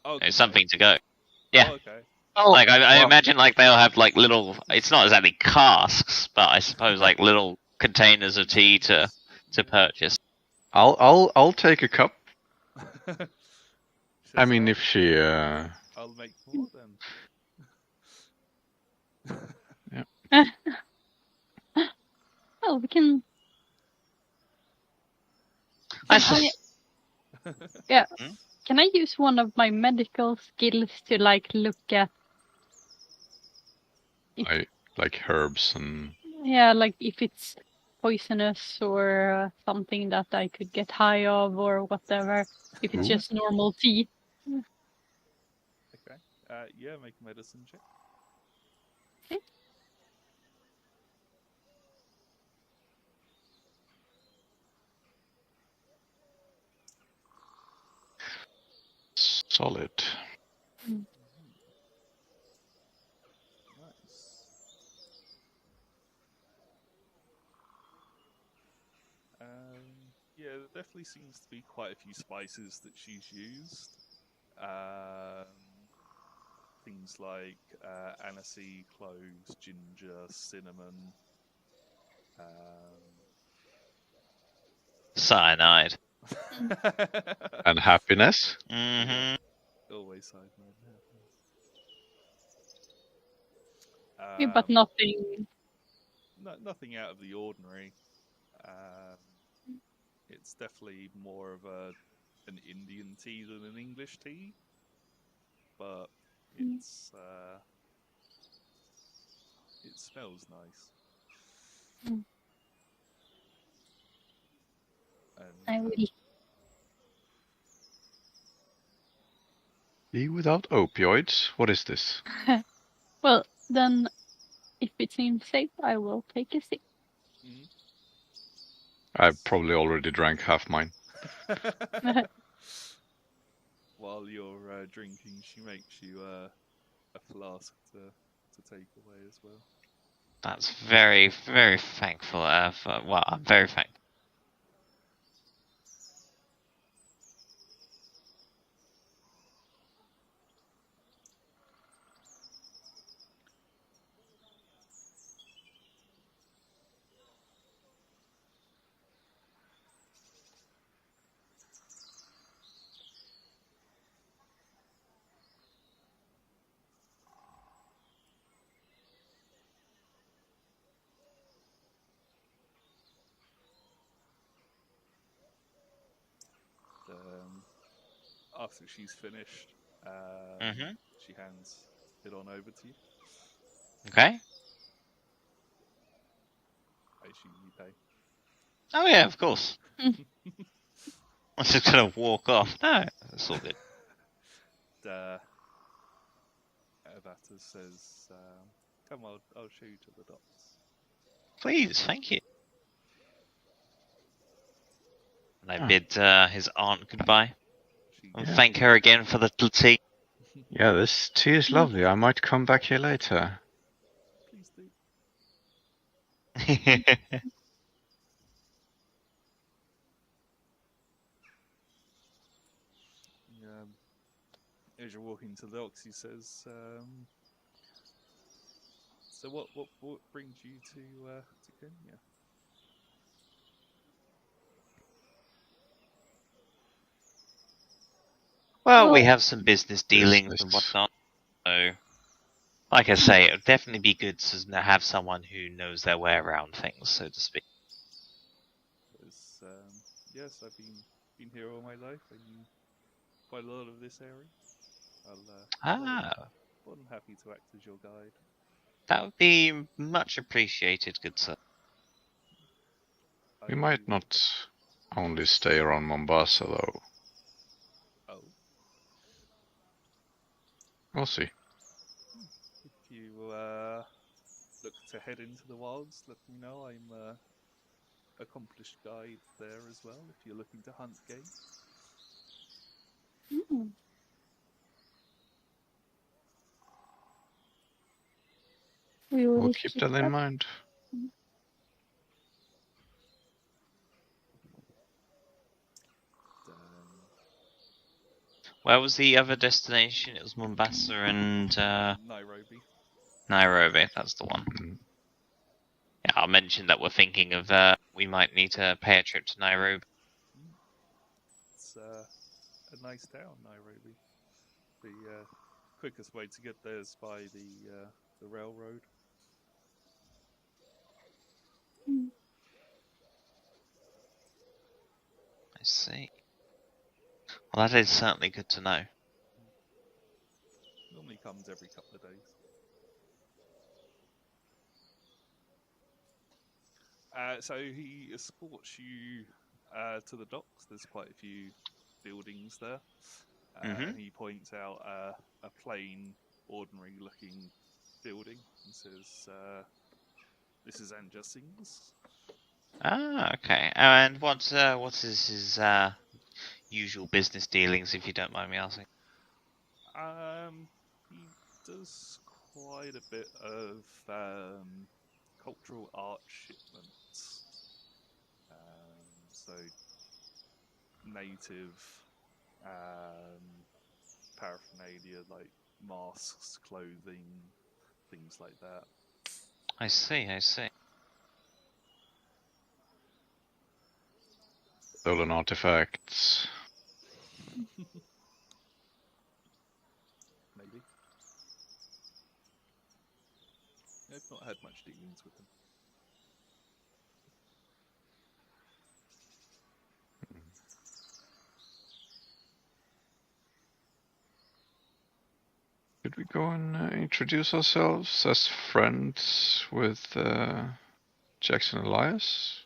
Okay. Something to go. Yeah. Oh, okay. Oh, like I imagine like they'll have like little. It's not exactly casks, but I suppose like little containers of tea to purchase. I'll take a cup. Says, I mean, if she. I'll make more then. Well, we can. Yeah. Can I use one of my medical skills to like look at? Like herbs and. Yeah, like if it's poisonous or something that I could get high of or whatever. If it's Ooh. just normal tea. Okay. Yeah, make a medicine check. Okay. Solid. Nice. Yeah, there definitely seems to be quite a few spices that she's used. Things like aniseed, cloves, ginger, cinnamon. Cyanide. And happiness. Mm-hmm. Always cyanide. Yeah, but nothing. Nothing out of the ordinary. It's definitely more of an Indian tea than an English tea, but it's it smells nice. And I will. Tea without opioids. What is this? Well, then, if it seems safe, I will take a sip. I probably already drank half mine. While you're drinking, she makes you a flask to take away as well. That's very, very thankful. Well, I'm very thankful. After she's finished, she hands it on over to you. Okay. I assume you pay. Oh yeah, of course. I was just gonna walk off. No, it's all good. Avata says, "Come on, I'll show you to the docks." Please, thank you. And I Oh. bid his aunt goodbye. And Yeah. thank her again for the little tea. Yeah, this tea is lovely. I might come back here later. Please do. As you're walking to the docks, he says, "So what brings you to Kenya?" Well, we have some business dealings and Business. whatnot. So, like I say, it would definitely be good to have someone who knows their way around things, so to speak. Yes, I've been here all my life. I knew quite a lot of this area. More than happy to act as your guide. That would be much appreciated, good sir. We might not only stay around Mombasa, though. Oh. We'll see. If you look to head into the wilds, let me know. I'm an accomplished guide there as well, if you're looking to hunt game. We'll keep that in mind. Where was the other destination? It was Mombasa and Nairobi. Nairobi, that's the one. Yeah, I'll mention that we're thinking of we might need to pay a trip to Nairobi. It's a nice town, Nairobi. The quickest way to get there is by the railroad. I see. Well, that is certainly good to know. Normally comes every couple of days. So he escorts you to the docks. There's quite a few buildings there. And he points out a plain, ordinary-looking building and says, "This is Anja Singh's." Ah, okay. And what is his usual business dealings, if you don't mind me asking? He does quite a bit of cultural art shipments. So native paraphernalia like masks, clothing, things like that. I see. Stolen artifacts. Maybe. I've not had much dealings with him. Could we go and introduce ourselves as friends with Jackson Elias?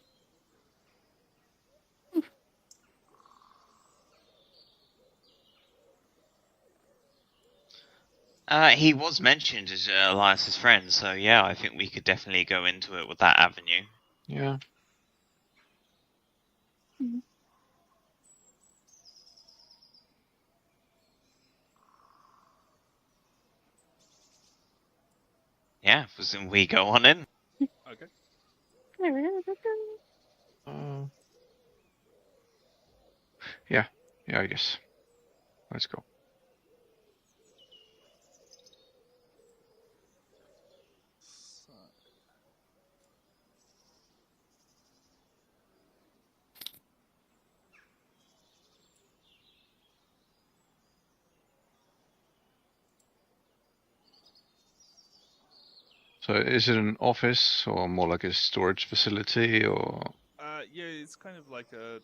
He was mentioned as Elias's friend, so yeah, I think we could definitely go into it with that avenue. Yeah. Yeah, then we go on in. Okay. Yeah, I guess. Let's go. So, So is it an office or more like a storage facility or? yeah, it's kind of like a.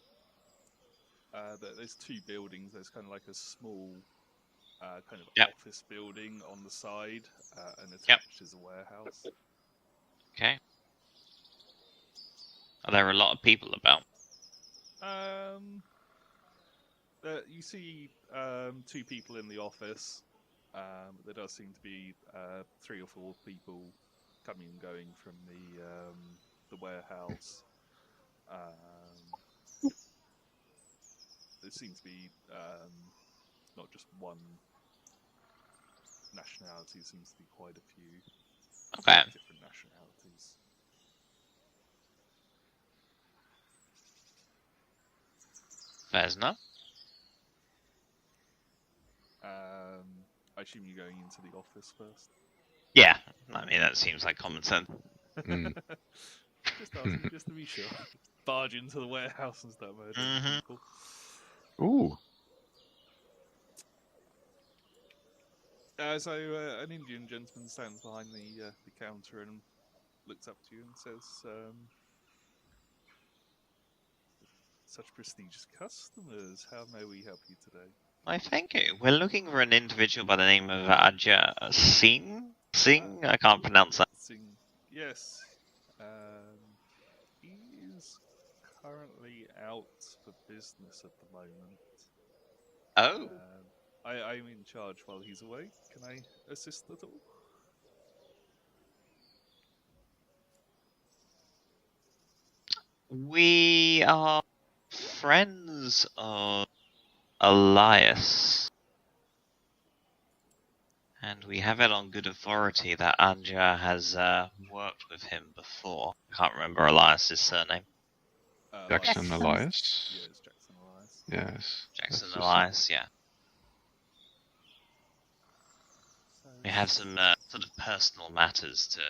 There's two buildings. There's kind of like a small, kind of Yep. office building on the side, and attached Yep. is a warehouse. Okay. Are there a lot of people about? You see two people in the office. There does seem to be 3 or 4 people coming and going from the warehouse. There seems to be not just one nationality. Seems to be quite a few Okay. different nationalities. Fair enough. I assume you're going into the office first. Yeah, I mean that seems like common sense. Just asking, just to be sure. Barge into the warehouse and start murdering people. Ooh. So an Indian gentleman stands behind the counter and looks up to you and says, "Such prestigious customers. How may we help you today?" Why, thank you. We're looking for an individual by the name of Ajay Singh. Singh? I can't pronounce that. Yes. He is currently out for business at the moment. Oh. I'm in charge while he's away. Can I assist at all? We are friends of Elias. And we have it on good authority that Anja has worked with him before. I can't remember Elias's surname. Jackson Jackson. Elias? Yes, Jackson Elias. Yes. Jackson that's Elias, yeah. So, We have some sort of personal matters to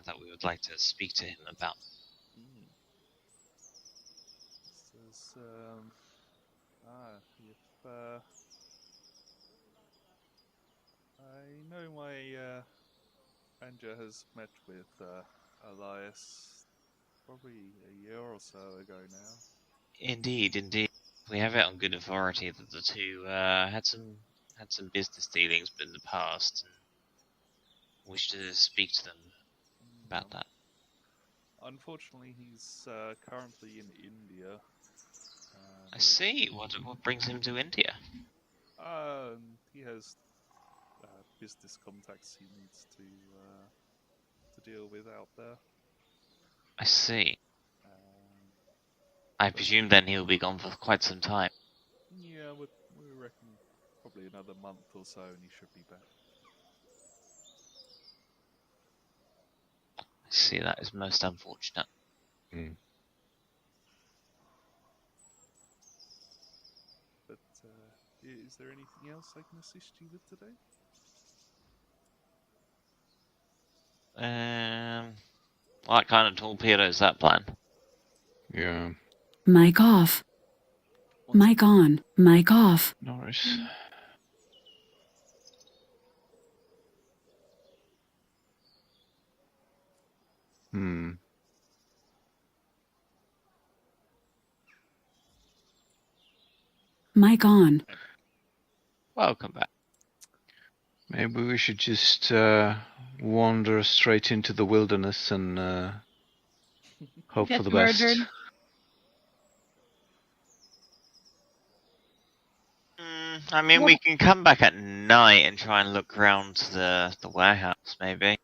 that we would like to speak to him about. Says, if I know my Anja has met with Elias probably a year or so ago now. Indeed. We have it on good authority that the two had some business dealings in the past and wish to speak to them about that. Unfortunately, he's currently in India. I see. What brings him to India? He has business contacts he needs to deal with out there. I see. Um, I presume then he'll be gone for quite some time. yeah, we reckon probably another month or so, and he should be back. I see. That is most unfortunate. Mm. But is there anything else I can assist you with today? What kind of torpedo is that plan? Yeah. Mic off. Mic on. Mic off. Norris. Hmm. Mic on. Welcome back. Maybe we should just wander straight into the wilderness and hope Get for the best. murdered. I mean, What- we can come back at night and try and look around the warehouse, maybe.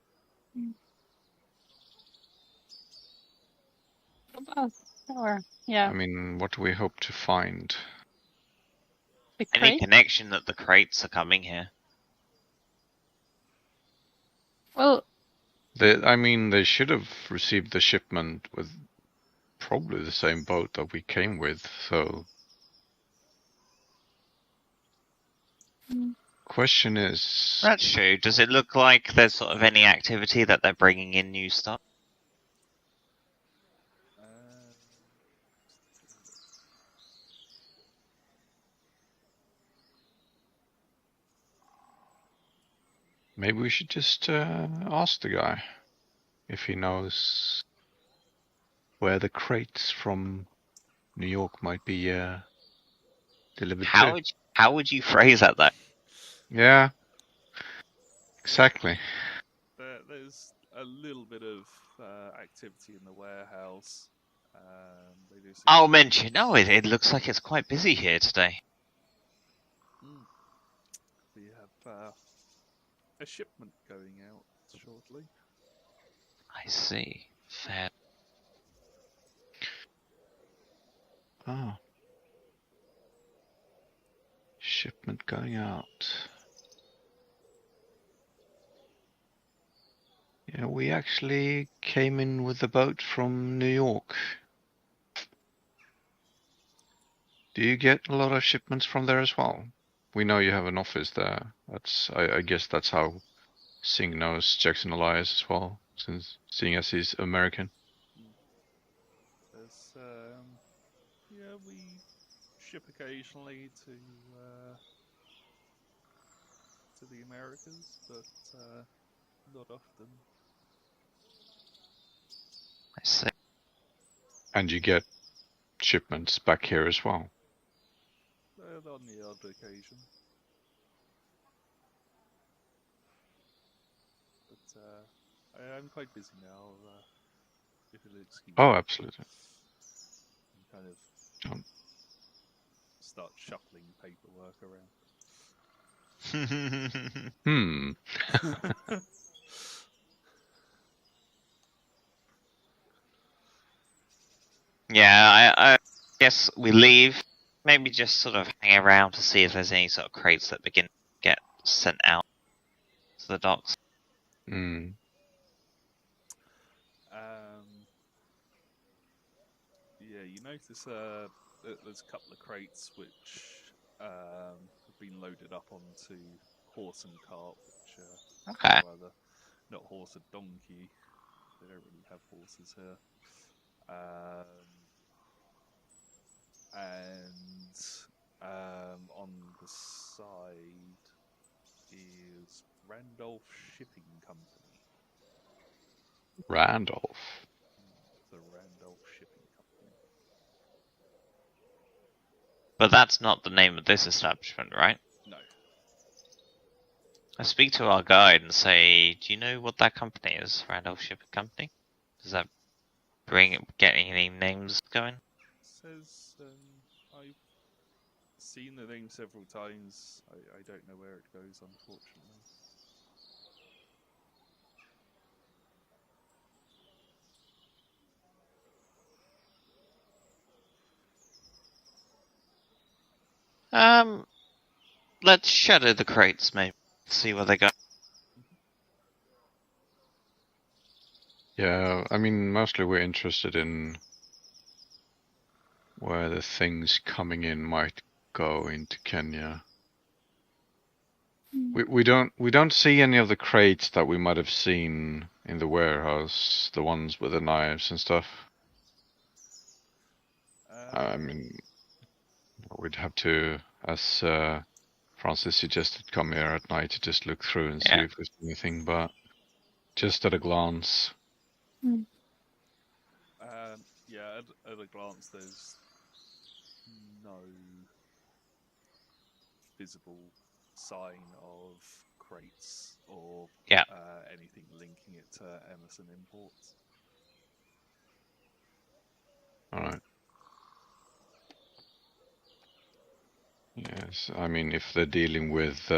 about- Or yeah, I mean, what do we hope to find? the Any crate. connection that the crates are coming here? Well, I mean, they should have received the shipment with probably the same boat that we came with, so... Question is... That's true. Does it look like there's sort of any activity that they're bringing in new stuff? Maybe we should just ask the guy if he knows where the crates from New York might be delivered to. How would you phrase that though? Yeah, exactly. There's a little bit of activity in the warehouse. They do seem I'll to- mention. Oh, it looks like it's quite busy here today. We have a shipment going out shortly. I see. Fair. Oh. Shipment going out. Yeah, we actually came in with a boat from New York. Do you get a lot of shipments from there as well? We know you have an office there. I guess that's how Singh knows Jackson Elias as well, since seeing as he's American. There's yeah, we ship occasionally to the Americas, but not often. I see. And you get shipments back here as well. On the odd occasion. But I'm quite busy now. If you'll excuse Oh, me. absolutely. Kind of Um. start shuffling paperwork around. Yeah, I guess we leave. Maybe just sort of hang around to see if there's any sort of crates that begin to get sent out to the docks. Hmm. Yeah, you notice there's a couple of crates which have been loaded up onto horse and cart, which Okay. rather not horse and donkey. They don't really have horses here. And on the side is Randolph Shipping Company. Randolph. The Randolph Shipping Company. But that's not the name of this establishment, right? No. I speak to our guide and say, do you know what that company is, Randolph Shipping Company? Does that Getting any names going? Says I've seen the name several times. I don't know where it goes, unfortunately. Let's shadow the crates, maybe. See where they go. Yeah, I mean, mostly we're interested in where the things coming in might go into Kenya. We don't see any of the crates that we might have seen in the warehouse, the ones with the knives and stuff. I mean, we'd have to, as Francis suggested, come here at night to just look through and see if there's anything, but just at a glance. Yeah, at a glance, there's no visible sign of crates or anything linking it to Emerson Imports. Alright. Yes, I mean, if they're dealing with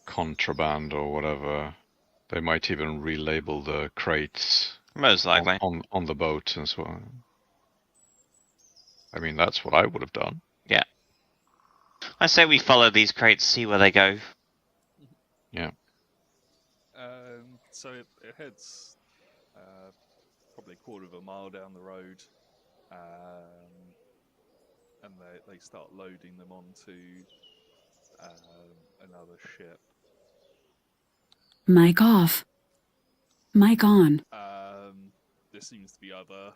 contraband or whatever, they might even relabel the crates Most likely. on the boat and so on. I mean, that's what I would have done. Yeah. I say we follow these crates, see where they go. Yeah. So it heads probably a quarter of a mile down the road, and they start loading them onto another ship. Mic off. Mic on. There seems to be other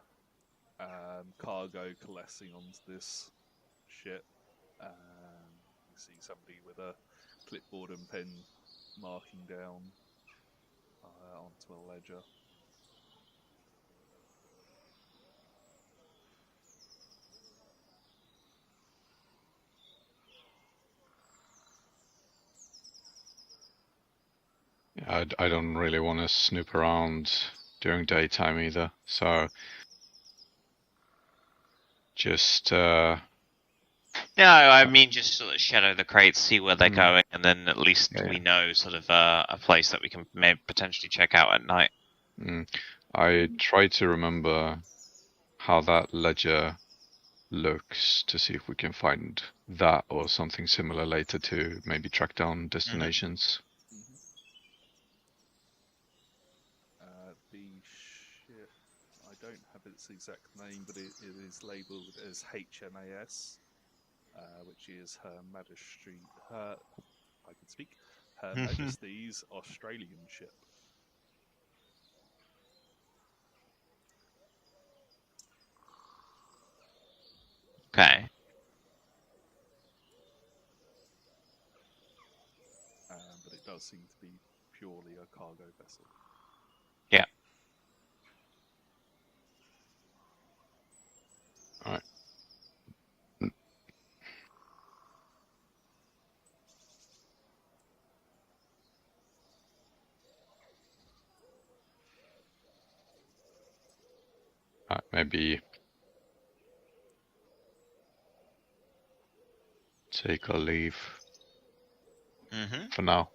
cargo coalescing onto this ship. You see somebody with a clipboard and pen marking down onto a ledger. I don't really want to snoop around during daytime either, so just No, I mean just sort of shadow the crates, see where they're going, and then at least we know sort of a place that we can maybe potentially check out at night. I try to remember how that ledger looks to see if we can find that or something similar later to maybe track down destinations. The ship, I don't have its exact name, but it is labelled as HMAS, which is Her Majesty's Australian ship. Okay. But it does seem to be purely a cargo vessel. Yeah. All right. Maybe take a leave for now.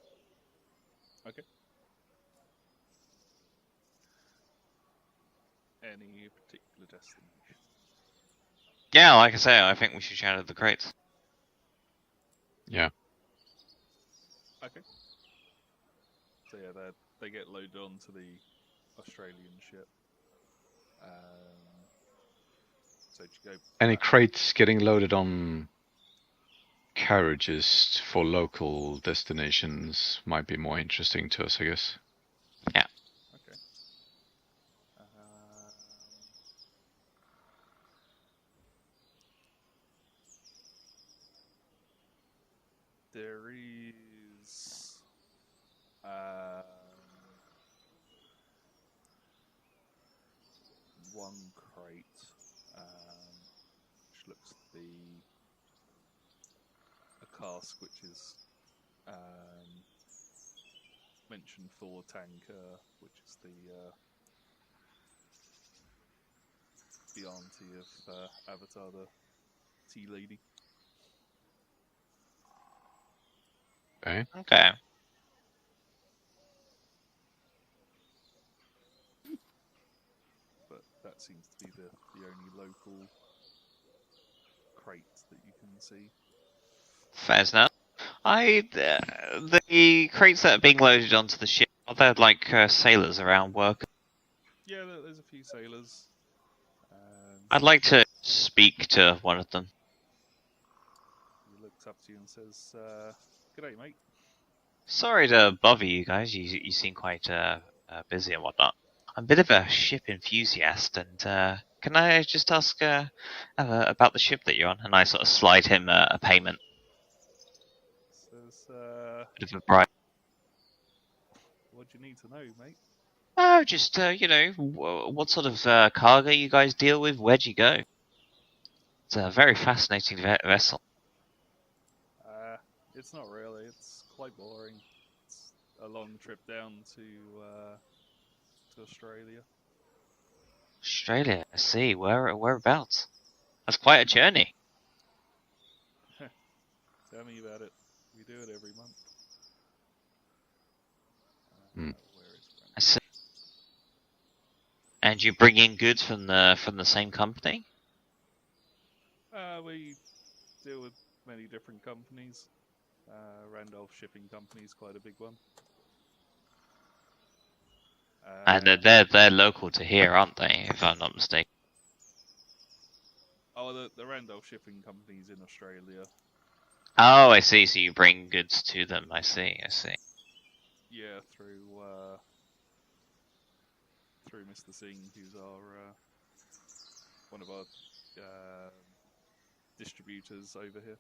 Okay. Any particular destination? Yeah, like I say, I think we should shadow the crates. Yeah. Okay. So yeah, they get loaded onto the Australian ship. So to go. Any crates getting loaded on carriages for local destinations might be more interesting to us, I guess. Yeah. Okay. There is one crate, which looks to be a cask, which is mentioned for tanker, which is the the auntie of Avatar, the tea lady. Okay. Okay. But that seems to be the only local crate that you can see. Fair enough. The crates that are being loaded onto the ship, are there like sailors around work? Yeah, there's a few sailors. I'd like to speak to one of them. He looks up to you and says, "G'day, mate." Sorry to bother you guys. You seem quite busy and whatnot. I'm a bit of a ship enthusiast, and can I just ask about the ship that you're on? And I sort of slide him a payment. Says, Bit of a bribe. "What do you need to know, mate?" Oh, just what sort of cargo you guys deal with? Where'd you go? It's a very fascinating vessel. It's not really. It's quite boring. It's a long trip down to Australia. Australia, I see. Whereabouts? That's quite a journey. Tell me about it. We do it every month. Hmm. Where is I see. And you bring in goods from the same company? We deal with many different companies. Randolph Shipping Company is quite a big one. And they're local to here, aren't they? If I'm not mistaken. Oh, the Randolph Shipping Company's in Australia. Oh, I see. So you bring goods to them. I see. Yeah, through Mr. Singh, who's our one of our distributors over here.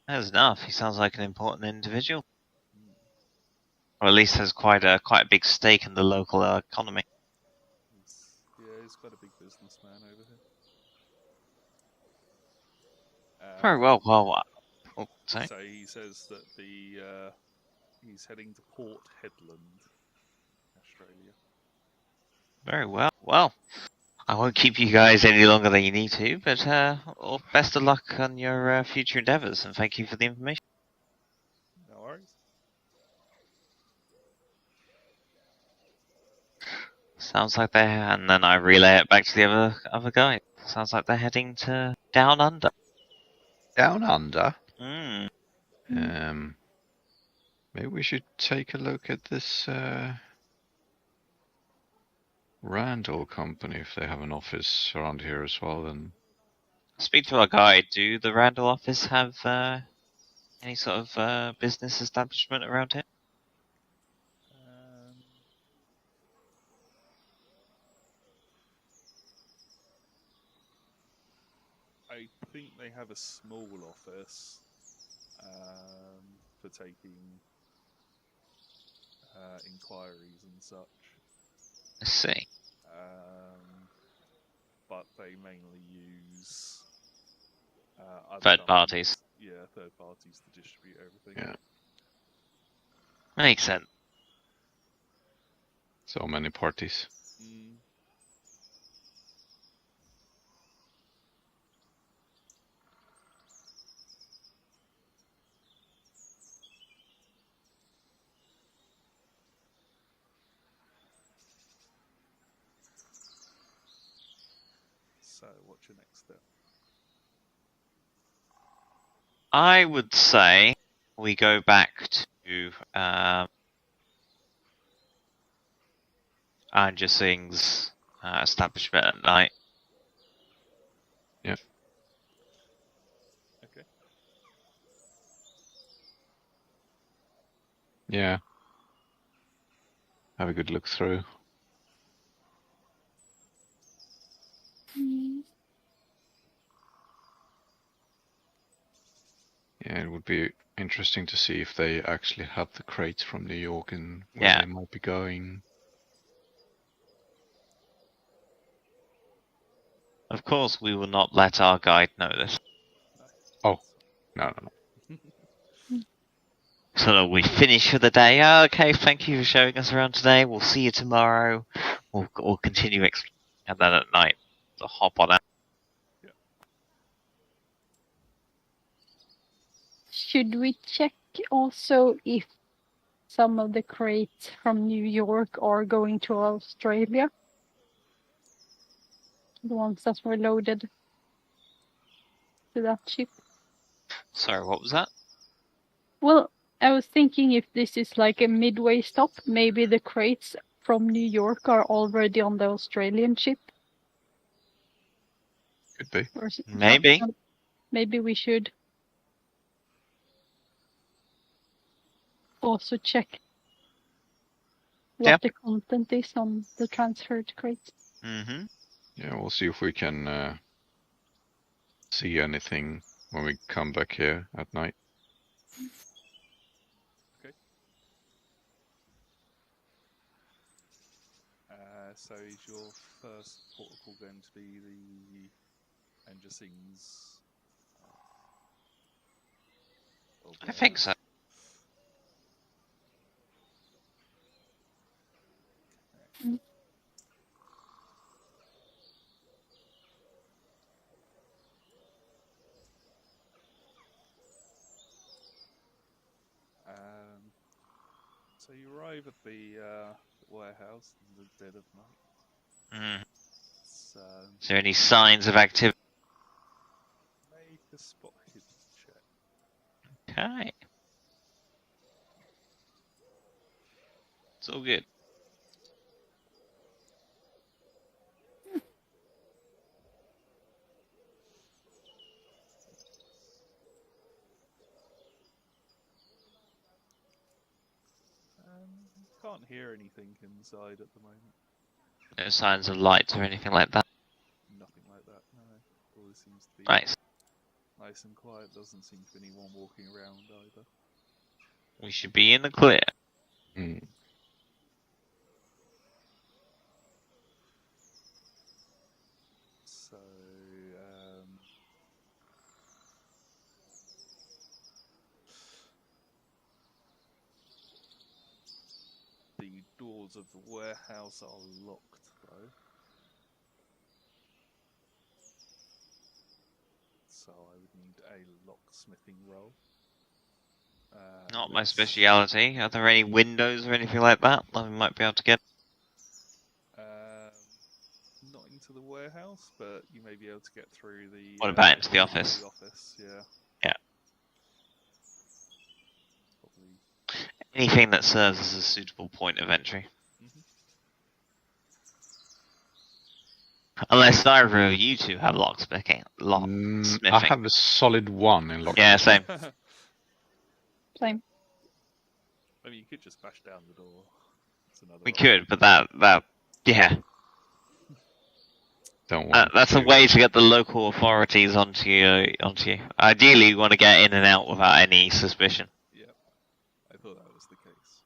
That's enough. He sounds like an important individual, or at least has quite a big stake in the local economy. He's quite a big businessman over here. Very well. Oh, sorry. So he says that he's heading to Port Hedland, Australia. Very well. Well, I won't keep you guys any longer than you need to, but best of luck on your future endeavours, and thank you for the information. No worries. Sounds like and then I relay it back to the other guy. Sounds like they're heading to Down Under. Down under. Mm. Maybe we should take a look at this Randall company if they have an office around here as well. Then Speak to our guide. Do the Randall office have any sort of business establishment around here? I think they have a small office for taking inquiries and such. I see. But they mainly use other Third companies. parties. Yeah, third parties to distribute everything. yeah, Makes sense. so many parties. So, what's your next step? I would say we go back to Anja Singh's establishment at night. Yeah. Okay. Yeah. Have a good look through. Yeah, it would be interesting to see if they actually have the crates from New York and where they might be going. Of course, we will not let our guide know this. Oh, no. So we finish for the day. Okay, thank you for showing us around today. We'll see you tomorrow. We'll continue exploring. And then at night, to hop on out. Should we check also if some of the crates from New York are going to Australia? The ones that were loaded to that ship. Sorry, what was that? Well, I was thinking if this is like a midway stop, maybe the crates from New York are already on the Australian ship. Could be. Or Maybe. Maybe we should also check what the content is on the transferred crates. Mm-hmm. Yeah, we'll see if we can see anything when we come back here at night. Okay. So is your first protocol going to be the Angersings? I think so. Mm. So you arrive at the warehouse in the dead of night. Mm. It's, Is there any signs of activity? make a spot hidden check. Okay. It's all good. You can't hear anything inside at the moment. No signs of lights or anything like that. Nothing like that, no. All this seems to be Nice. nice and quiet. Doesn't seem to be anyone walking around either. We should be in the clear. Mm. So, the doors of the warehouse are locked, though. So I would need a locksmithing roll. Not my speciality. Are there any windows or anything like that we might be able to get? Not into the warehouse, but you may be able to get through the. What about into the office? The office, yeah. Yeah. Probably. Anything that serves as a suitable point of entry. Unless either of you two have locksmithing. I have a solid 1 in locksmithing. Yeah, same. Same. I mean, you could just bash down the door. We could, but that yeah. Don't want that's a way to get the local authorities onto you. Ideally, you want to get in and out without any suspicion. Yeah, I thought that was the case.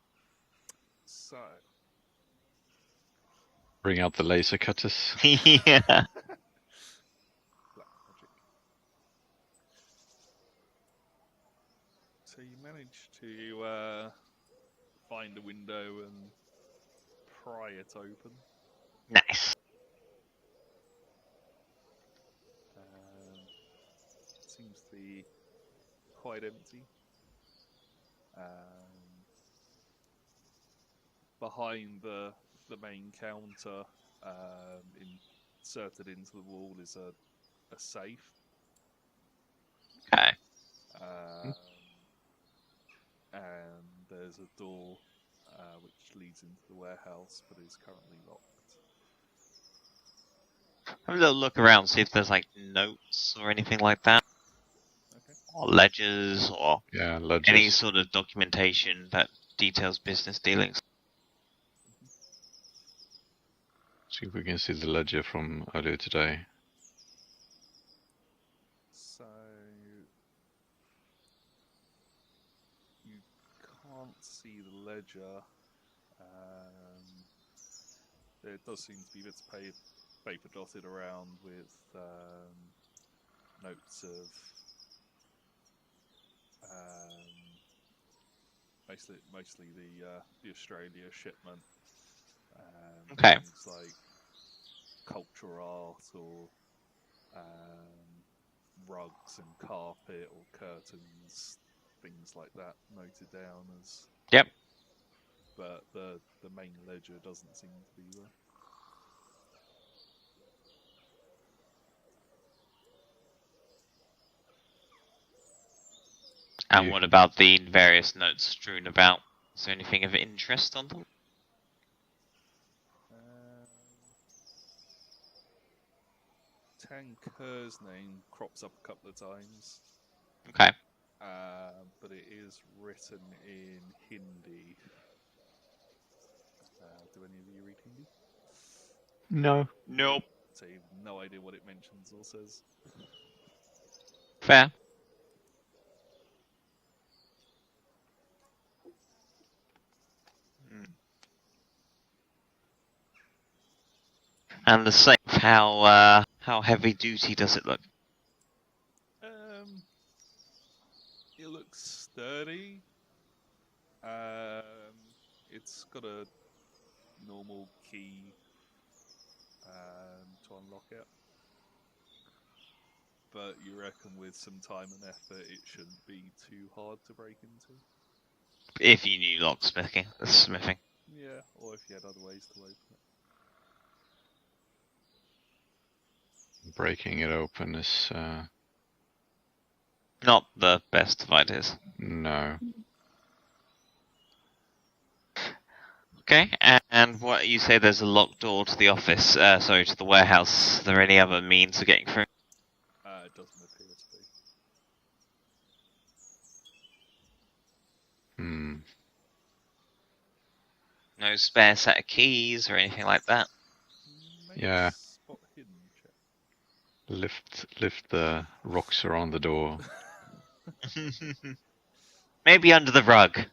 So, bring out the laser cutters. Yeah. Black magic. So you manage to find a window and pry it open. Nice. Seems to be quite empty. Behind the main counter, inserted into the wall, is a safe. Okay. And there's a door which leads into the warehouse, but is currently locked. Have a little look around, see if there's like notes or anything like that. Okay. Or ledgers, or ledgers. any sort of documentation that details business dealings. See if we can see the ledger from earlier today. So you can't see the ledger. There does seem to be bits of paper dotted around with notes of mostly the Australia shipment. Okay. Things like sculpture art or rugs and carpet or curtains, things like that noted down as. Yep. But the main ledger doesn't seem to be there. And what about the various notes strewn about? Is there anything of interest on them? Tanker's name crops up a couple of times. Okay. But it is written in Hindi. Do any of you read Hindi? No. Nope. So you have no idea what it mentions or says. Fair. And the safe, how heavy duty does it look? It looks sturdy. It's got a normal key to unlock it. But you reckon with some time and effort it shouldn't be too hard to break into? If you knew locksmithing. Smithing. Yeah, or if you had other ways to open it. Breaking it open is Not the best of ideas. no. Okay, and what you say there's a locked door to the office, to the warehouse. Are there any other means of getting through? It doesn't appear to be. No spare set of keys or anything like that? Make Yeah. a spot hidden check. Lift the rocks around the door. Maybe under the rug.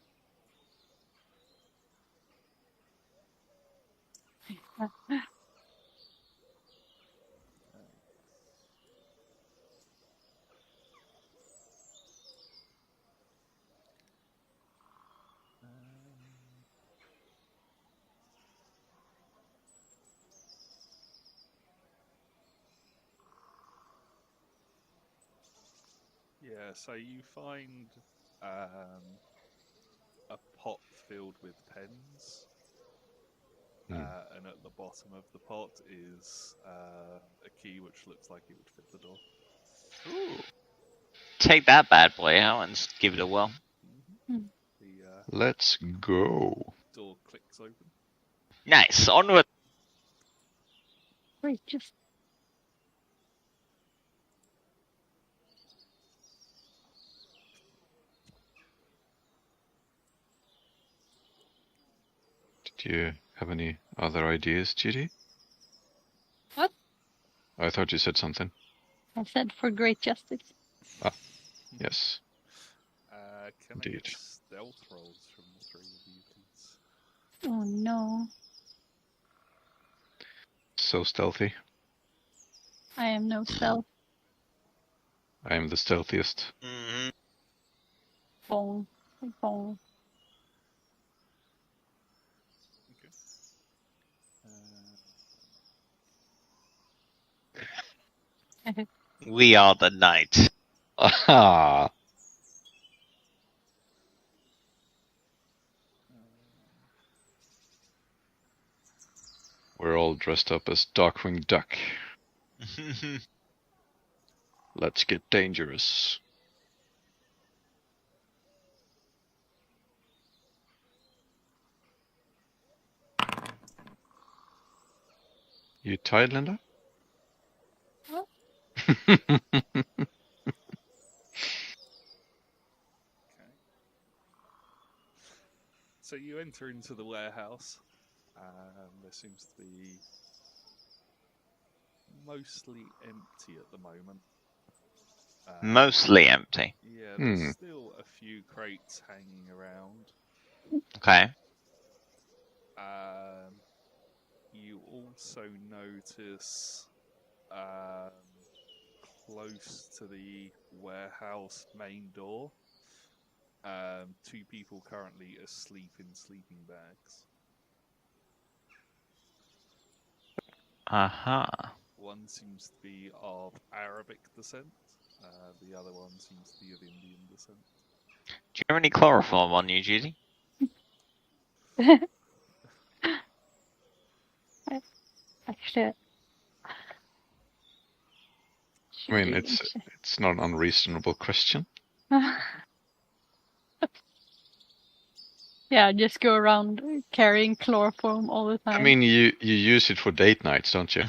Yeah, so you find a pot filled with pens, and at the bottom of the pot is a key which looks like it would fit the door. Ooh. Take that bad boy out and give it a whirl. The Let's go. door clicks open. Nice, onward! Wait, just Did you have any other ideas, Judy? What? I thought you said something. I said for great justice. Yes. Can I Indeed. get stealth rolls from the three of you, please? Oh no, So stealthy. I am no stealth. I am the stealthiest. Mm-hmm. Bong, bong. Okay. We are the knight. Aha! We're all dressed up as Darkwing Duck. Let's get dangerous. You tied, Linda? What? Okay. So you enter into the warehouse, and there seems to be mostly empty at the moment. Mostly empty. Yeah, there's still a few crates hanging around. Okay. You also notice close to the warehouse main door, two people currently asleep in sleeping bags. Aha. One seems to be of Arabic descent. The other one seems to be of Indian descent. Do you have any chloroform on you, Judy? Actually, I mean, it's not an unreasonable question. Yeah, just go around carrying chloroform all the time. I mean, you use it for date nights, don't you?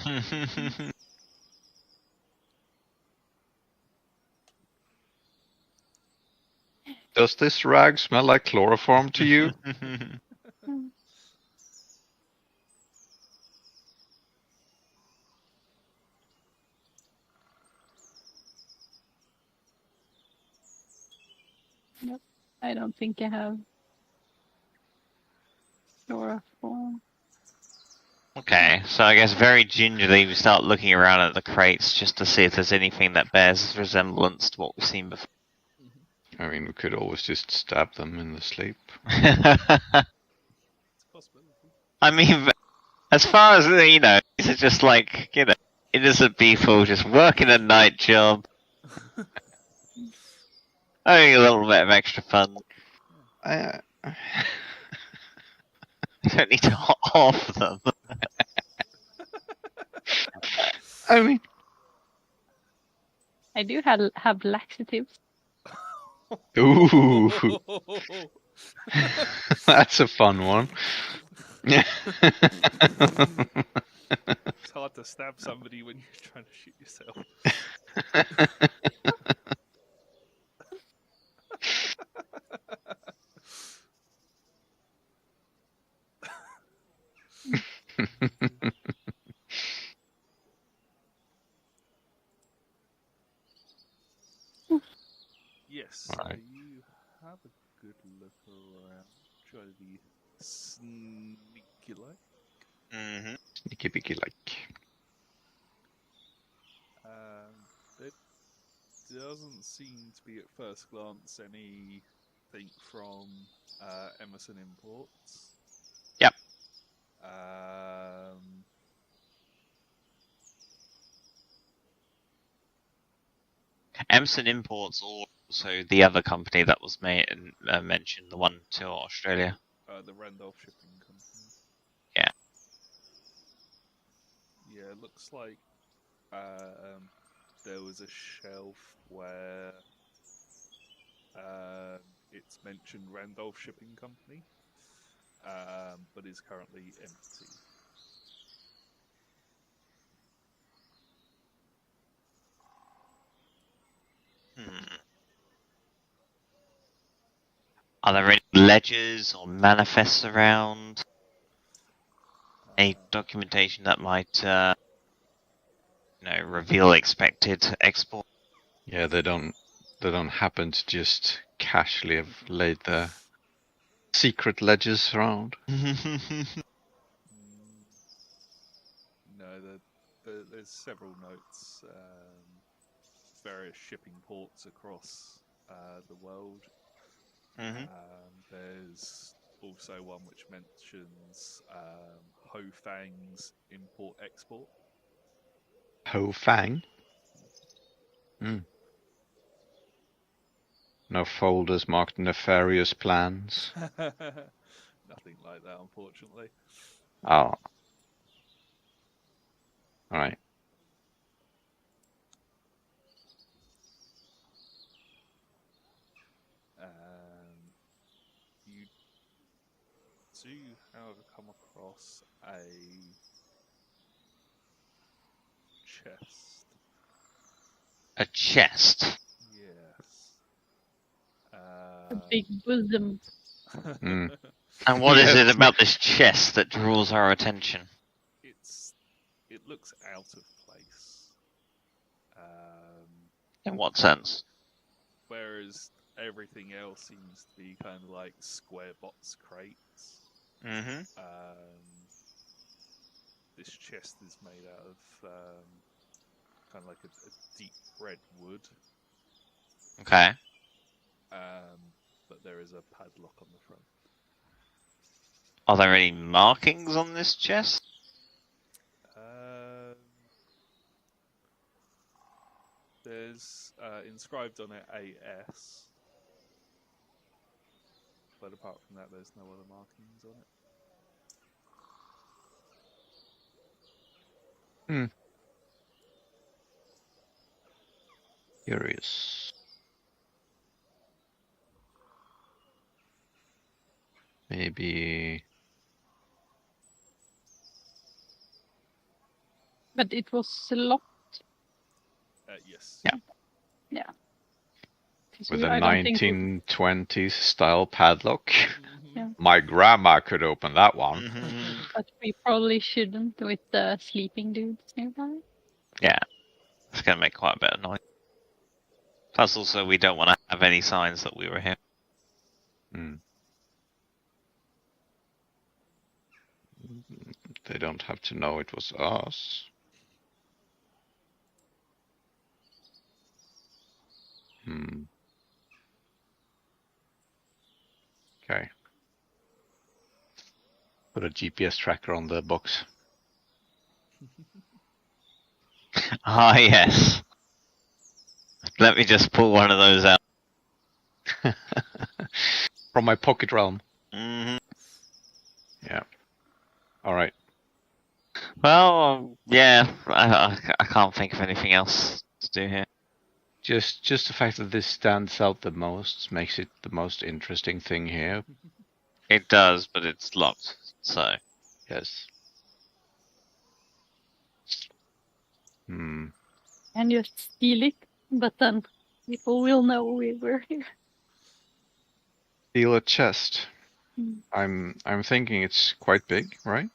Does this rag smell like chloroform to you? Nope, I don't think I have chloroform. Okay, so I guess very gingerly we start looking around at the crates just to see if there's anything that bears resemblance to what we've seen before. I mean, we could always just stab them in the sleep. It's a possibility. I mean, as far as, these are just like, innocent people just working a night job, having a little bit of extra fun. I You don't need to off them. mean, I do have laxatives. ooh, that's a fun one. It's hard to stab somebody when you're trying to shoot yourself. Yes, Alright. you have a good look around. Try to be sneaky like. Mm-hmm. Sneaky picky like. There doesn't seem to be at first glance anything from Emerson Imports. Yep. Emerson Imports, or also the other company that was mentioned, the one to Australia. The Randolph Shipping Company. Yeah. Yeah, it looks like there was a shelf where it's mentioned Randolph Shipping Company, but is currently empty. Are there any ledgers or manifests around? Any documentation that might, reveal expected export? Yeah, they don't happen to just casually have laid their secret ledgers around. No, there's several notes, various shipping ports across the world. There's also one which mentions Ho Fang's import-export. Ho Fang? No folders marked nefarious plans. Nothing like that, unfortunately. Oh. Alright. You do, however, come across a chest. A chest? Yes. A big bosom. And what is Yes. it about this chest that draws our attention? It looks out of place. In what sense? Whereas everything else seems to be kind of like square box crates. Mm-hmm. This chest is made out of kind of like a deep red wood. Okay. But there is a padlock on the front. Are there any markings on this chest? There's inscribed on it AS. But apart from that, there's no other markings on it. Curious. Maybe. But it was locked. Yes. Yeah. With a I don't think 1920s style padlock. Yeah. My grandma could open that one. Mm-hmm. But we probably shouldn't with the sleeping dudes nearby. Yeah, it's going to make quite a bit of noise. Plus, also, we don't want to have any signs that we were here. They don't have to know it was us. Okay. Put a GPS tracker on the box. Ah, yes. Let me just pull one of those out. From my pocket realm. Mm-hmm. Yeah. All right. Well, yeah, I can't think of anything else to do here. Just the fact that this stands out the most makes it the most interesting thing here. It does, but it's locked, so... Yes. And just steal it, but then people will know we were here. Steal a chest. I'm thinking it's quite big, right?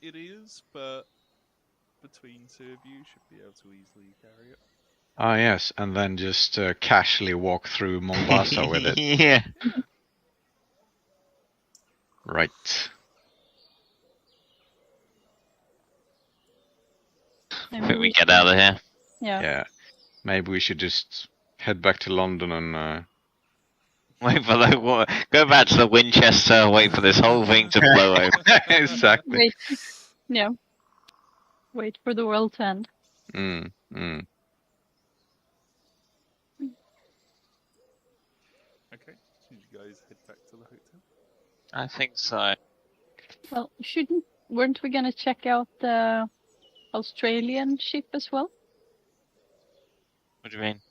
It is, but between two of you should be able to easily carry it. Ah, yes, and then just casually walk through Mombasa with it. Yeah. Right. I think we get out of here. Yeah. Maybe we should just head back to London and... Wait for the go back to the Winchester. Wait for this whole thing to blow over. Exactly. Wait. Yeah. Wait for the world to end. Okay, so you guys head back to the hotel? I think so. Well, weren't we gonna check out the Australian ship as well? What do you mean?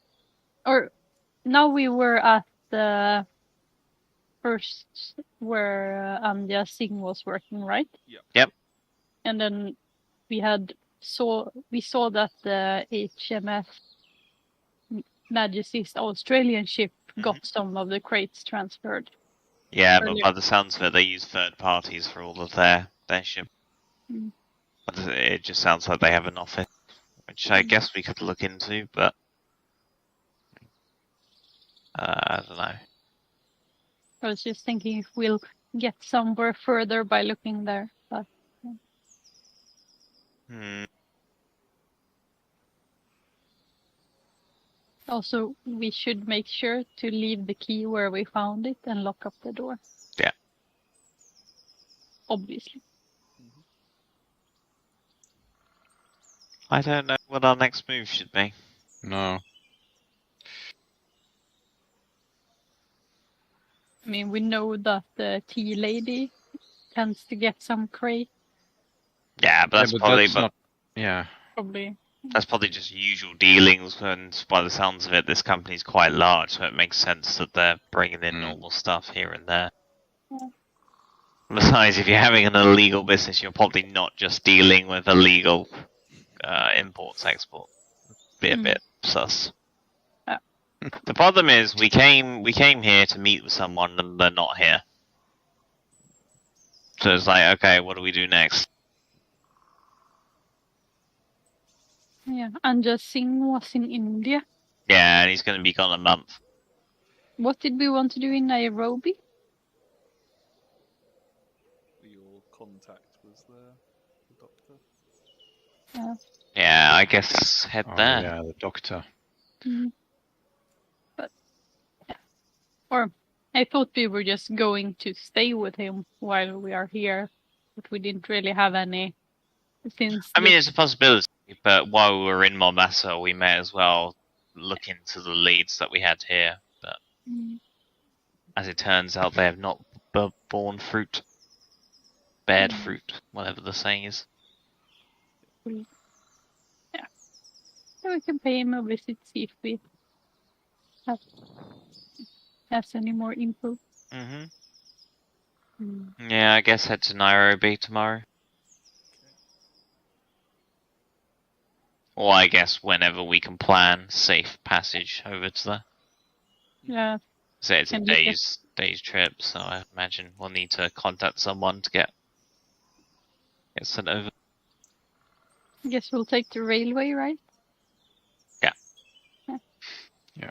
Or now we were at the first where Anja Singh was working, right? Yep. And then we saw that the HMS Majesty's Australian ship got some of the crates transferred. Yeah, but by the sounds of it, they use third parties for all of their ship. But it just sounds like they have an office, which I guess we could look into, but I don't know. I was just thinking if we'll get somewhere further by looking there, but also we should make sure to leave the key where we found it and lock up the door. Yeah. Obviously. I don't know what our next move should be. No. I mean, we know that the tea lady tends to get some crate. Yeah, but that's probably not... Yeah. Probably. That's probably just usual dealings, and by the sounds of it, this company's quite large, so it makes sense that they're bringing in normal stuff here and there. Yeah. Besides, if you're having an illegal business, you're probably not just dealing with illegal imports, exports. Be a bit sus. Yeah. The problem is, we came here to meet with someone, and they're not here. So it's like, okay, what do we do next? Yeah, Anja Singh was in India. Yeah, and he's going to be gone a month. What did we want to do in Nairobi? Your contact was there, the doctor. Yeah, I guess head there. Yeah, the doctor. But, or I thought we were just going to stay with him while we are here, but we didn't really have any. I mean, it's a possibility. But while we're in Mombasa, we may as well look into the leads that we had here. But as it turns out, they have not borne fruit. Bared fruit, whatever the saying is. Yeah. So we can pay him a visit, see if we have any more info. Yeah, I guess head to Nairobi tomorrow. Or I guess whenever we can plan safe passage over to there. Yeah. So it's a Can we get- day's trip, so I imagine we'll need to contact someone to get sent over. I guess we'll take the railway, right? Yeah. Yeah.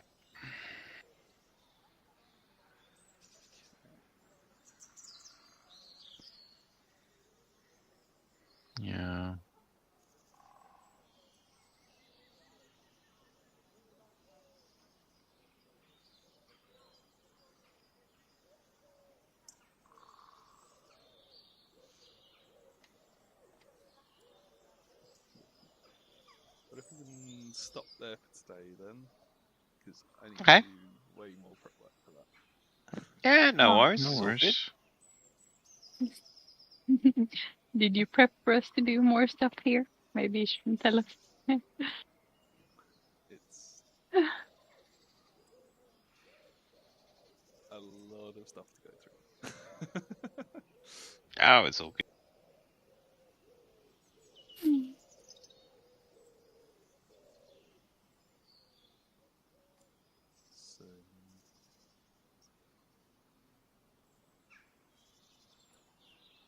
Yeah. But if we can stop there for today, then, because I need Okay. to do way more prep work for that. Yeah, no Oh, worries. No it's all good. worries. Did you prep for us to do more stuff here? Maybe you shouldn't tell us. It's a lot of stuff to go through. Oh, it's all good.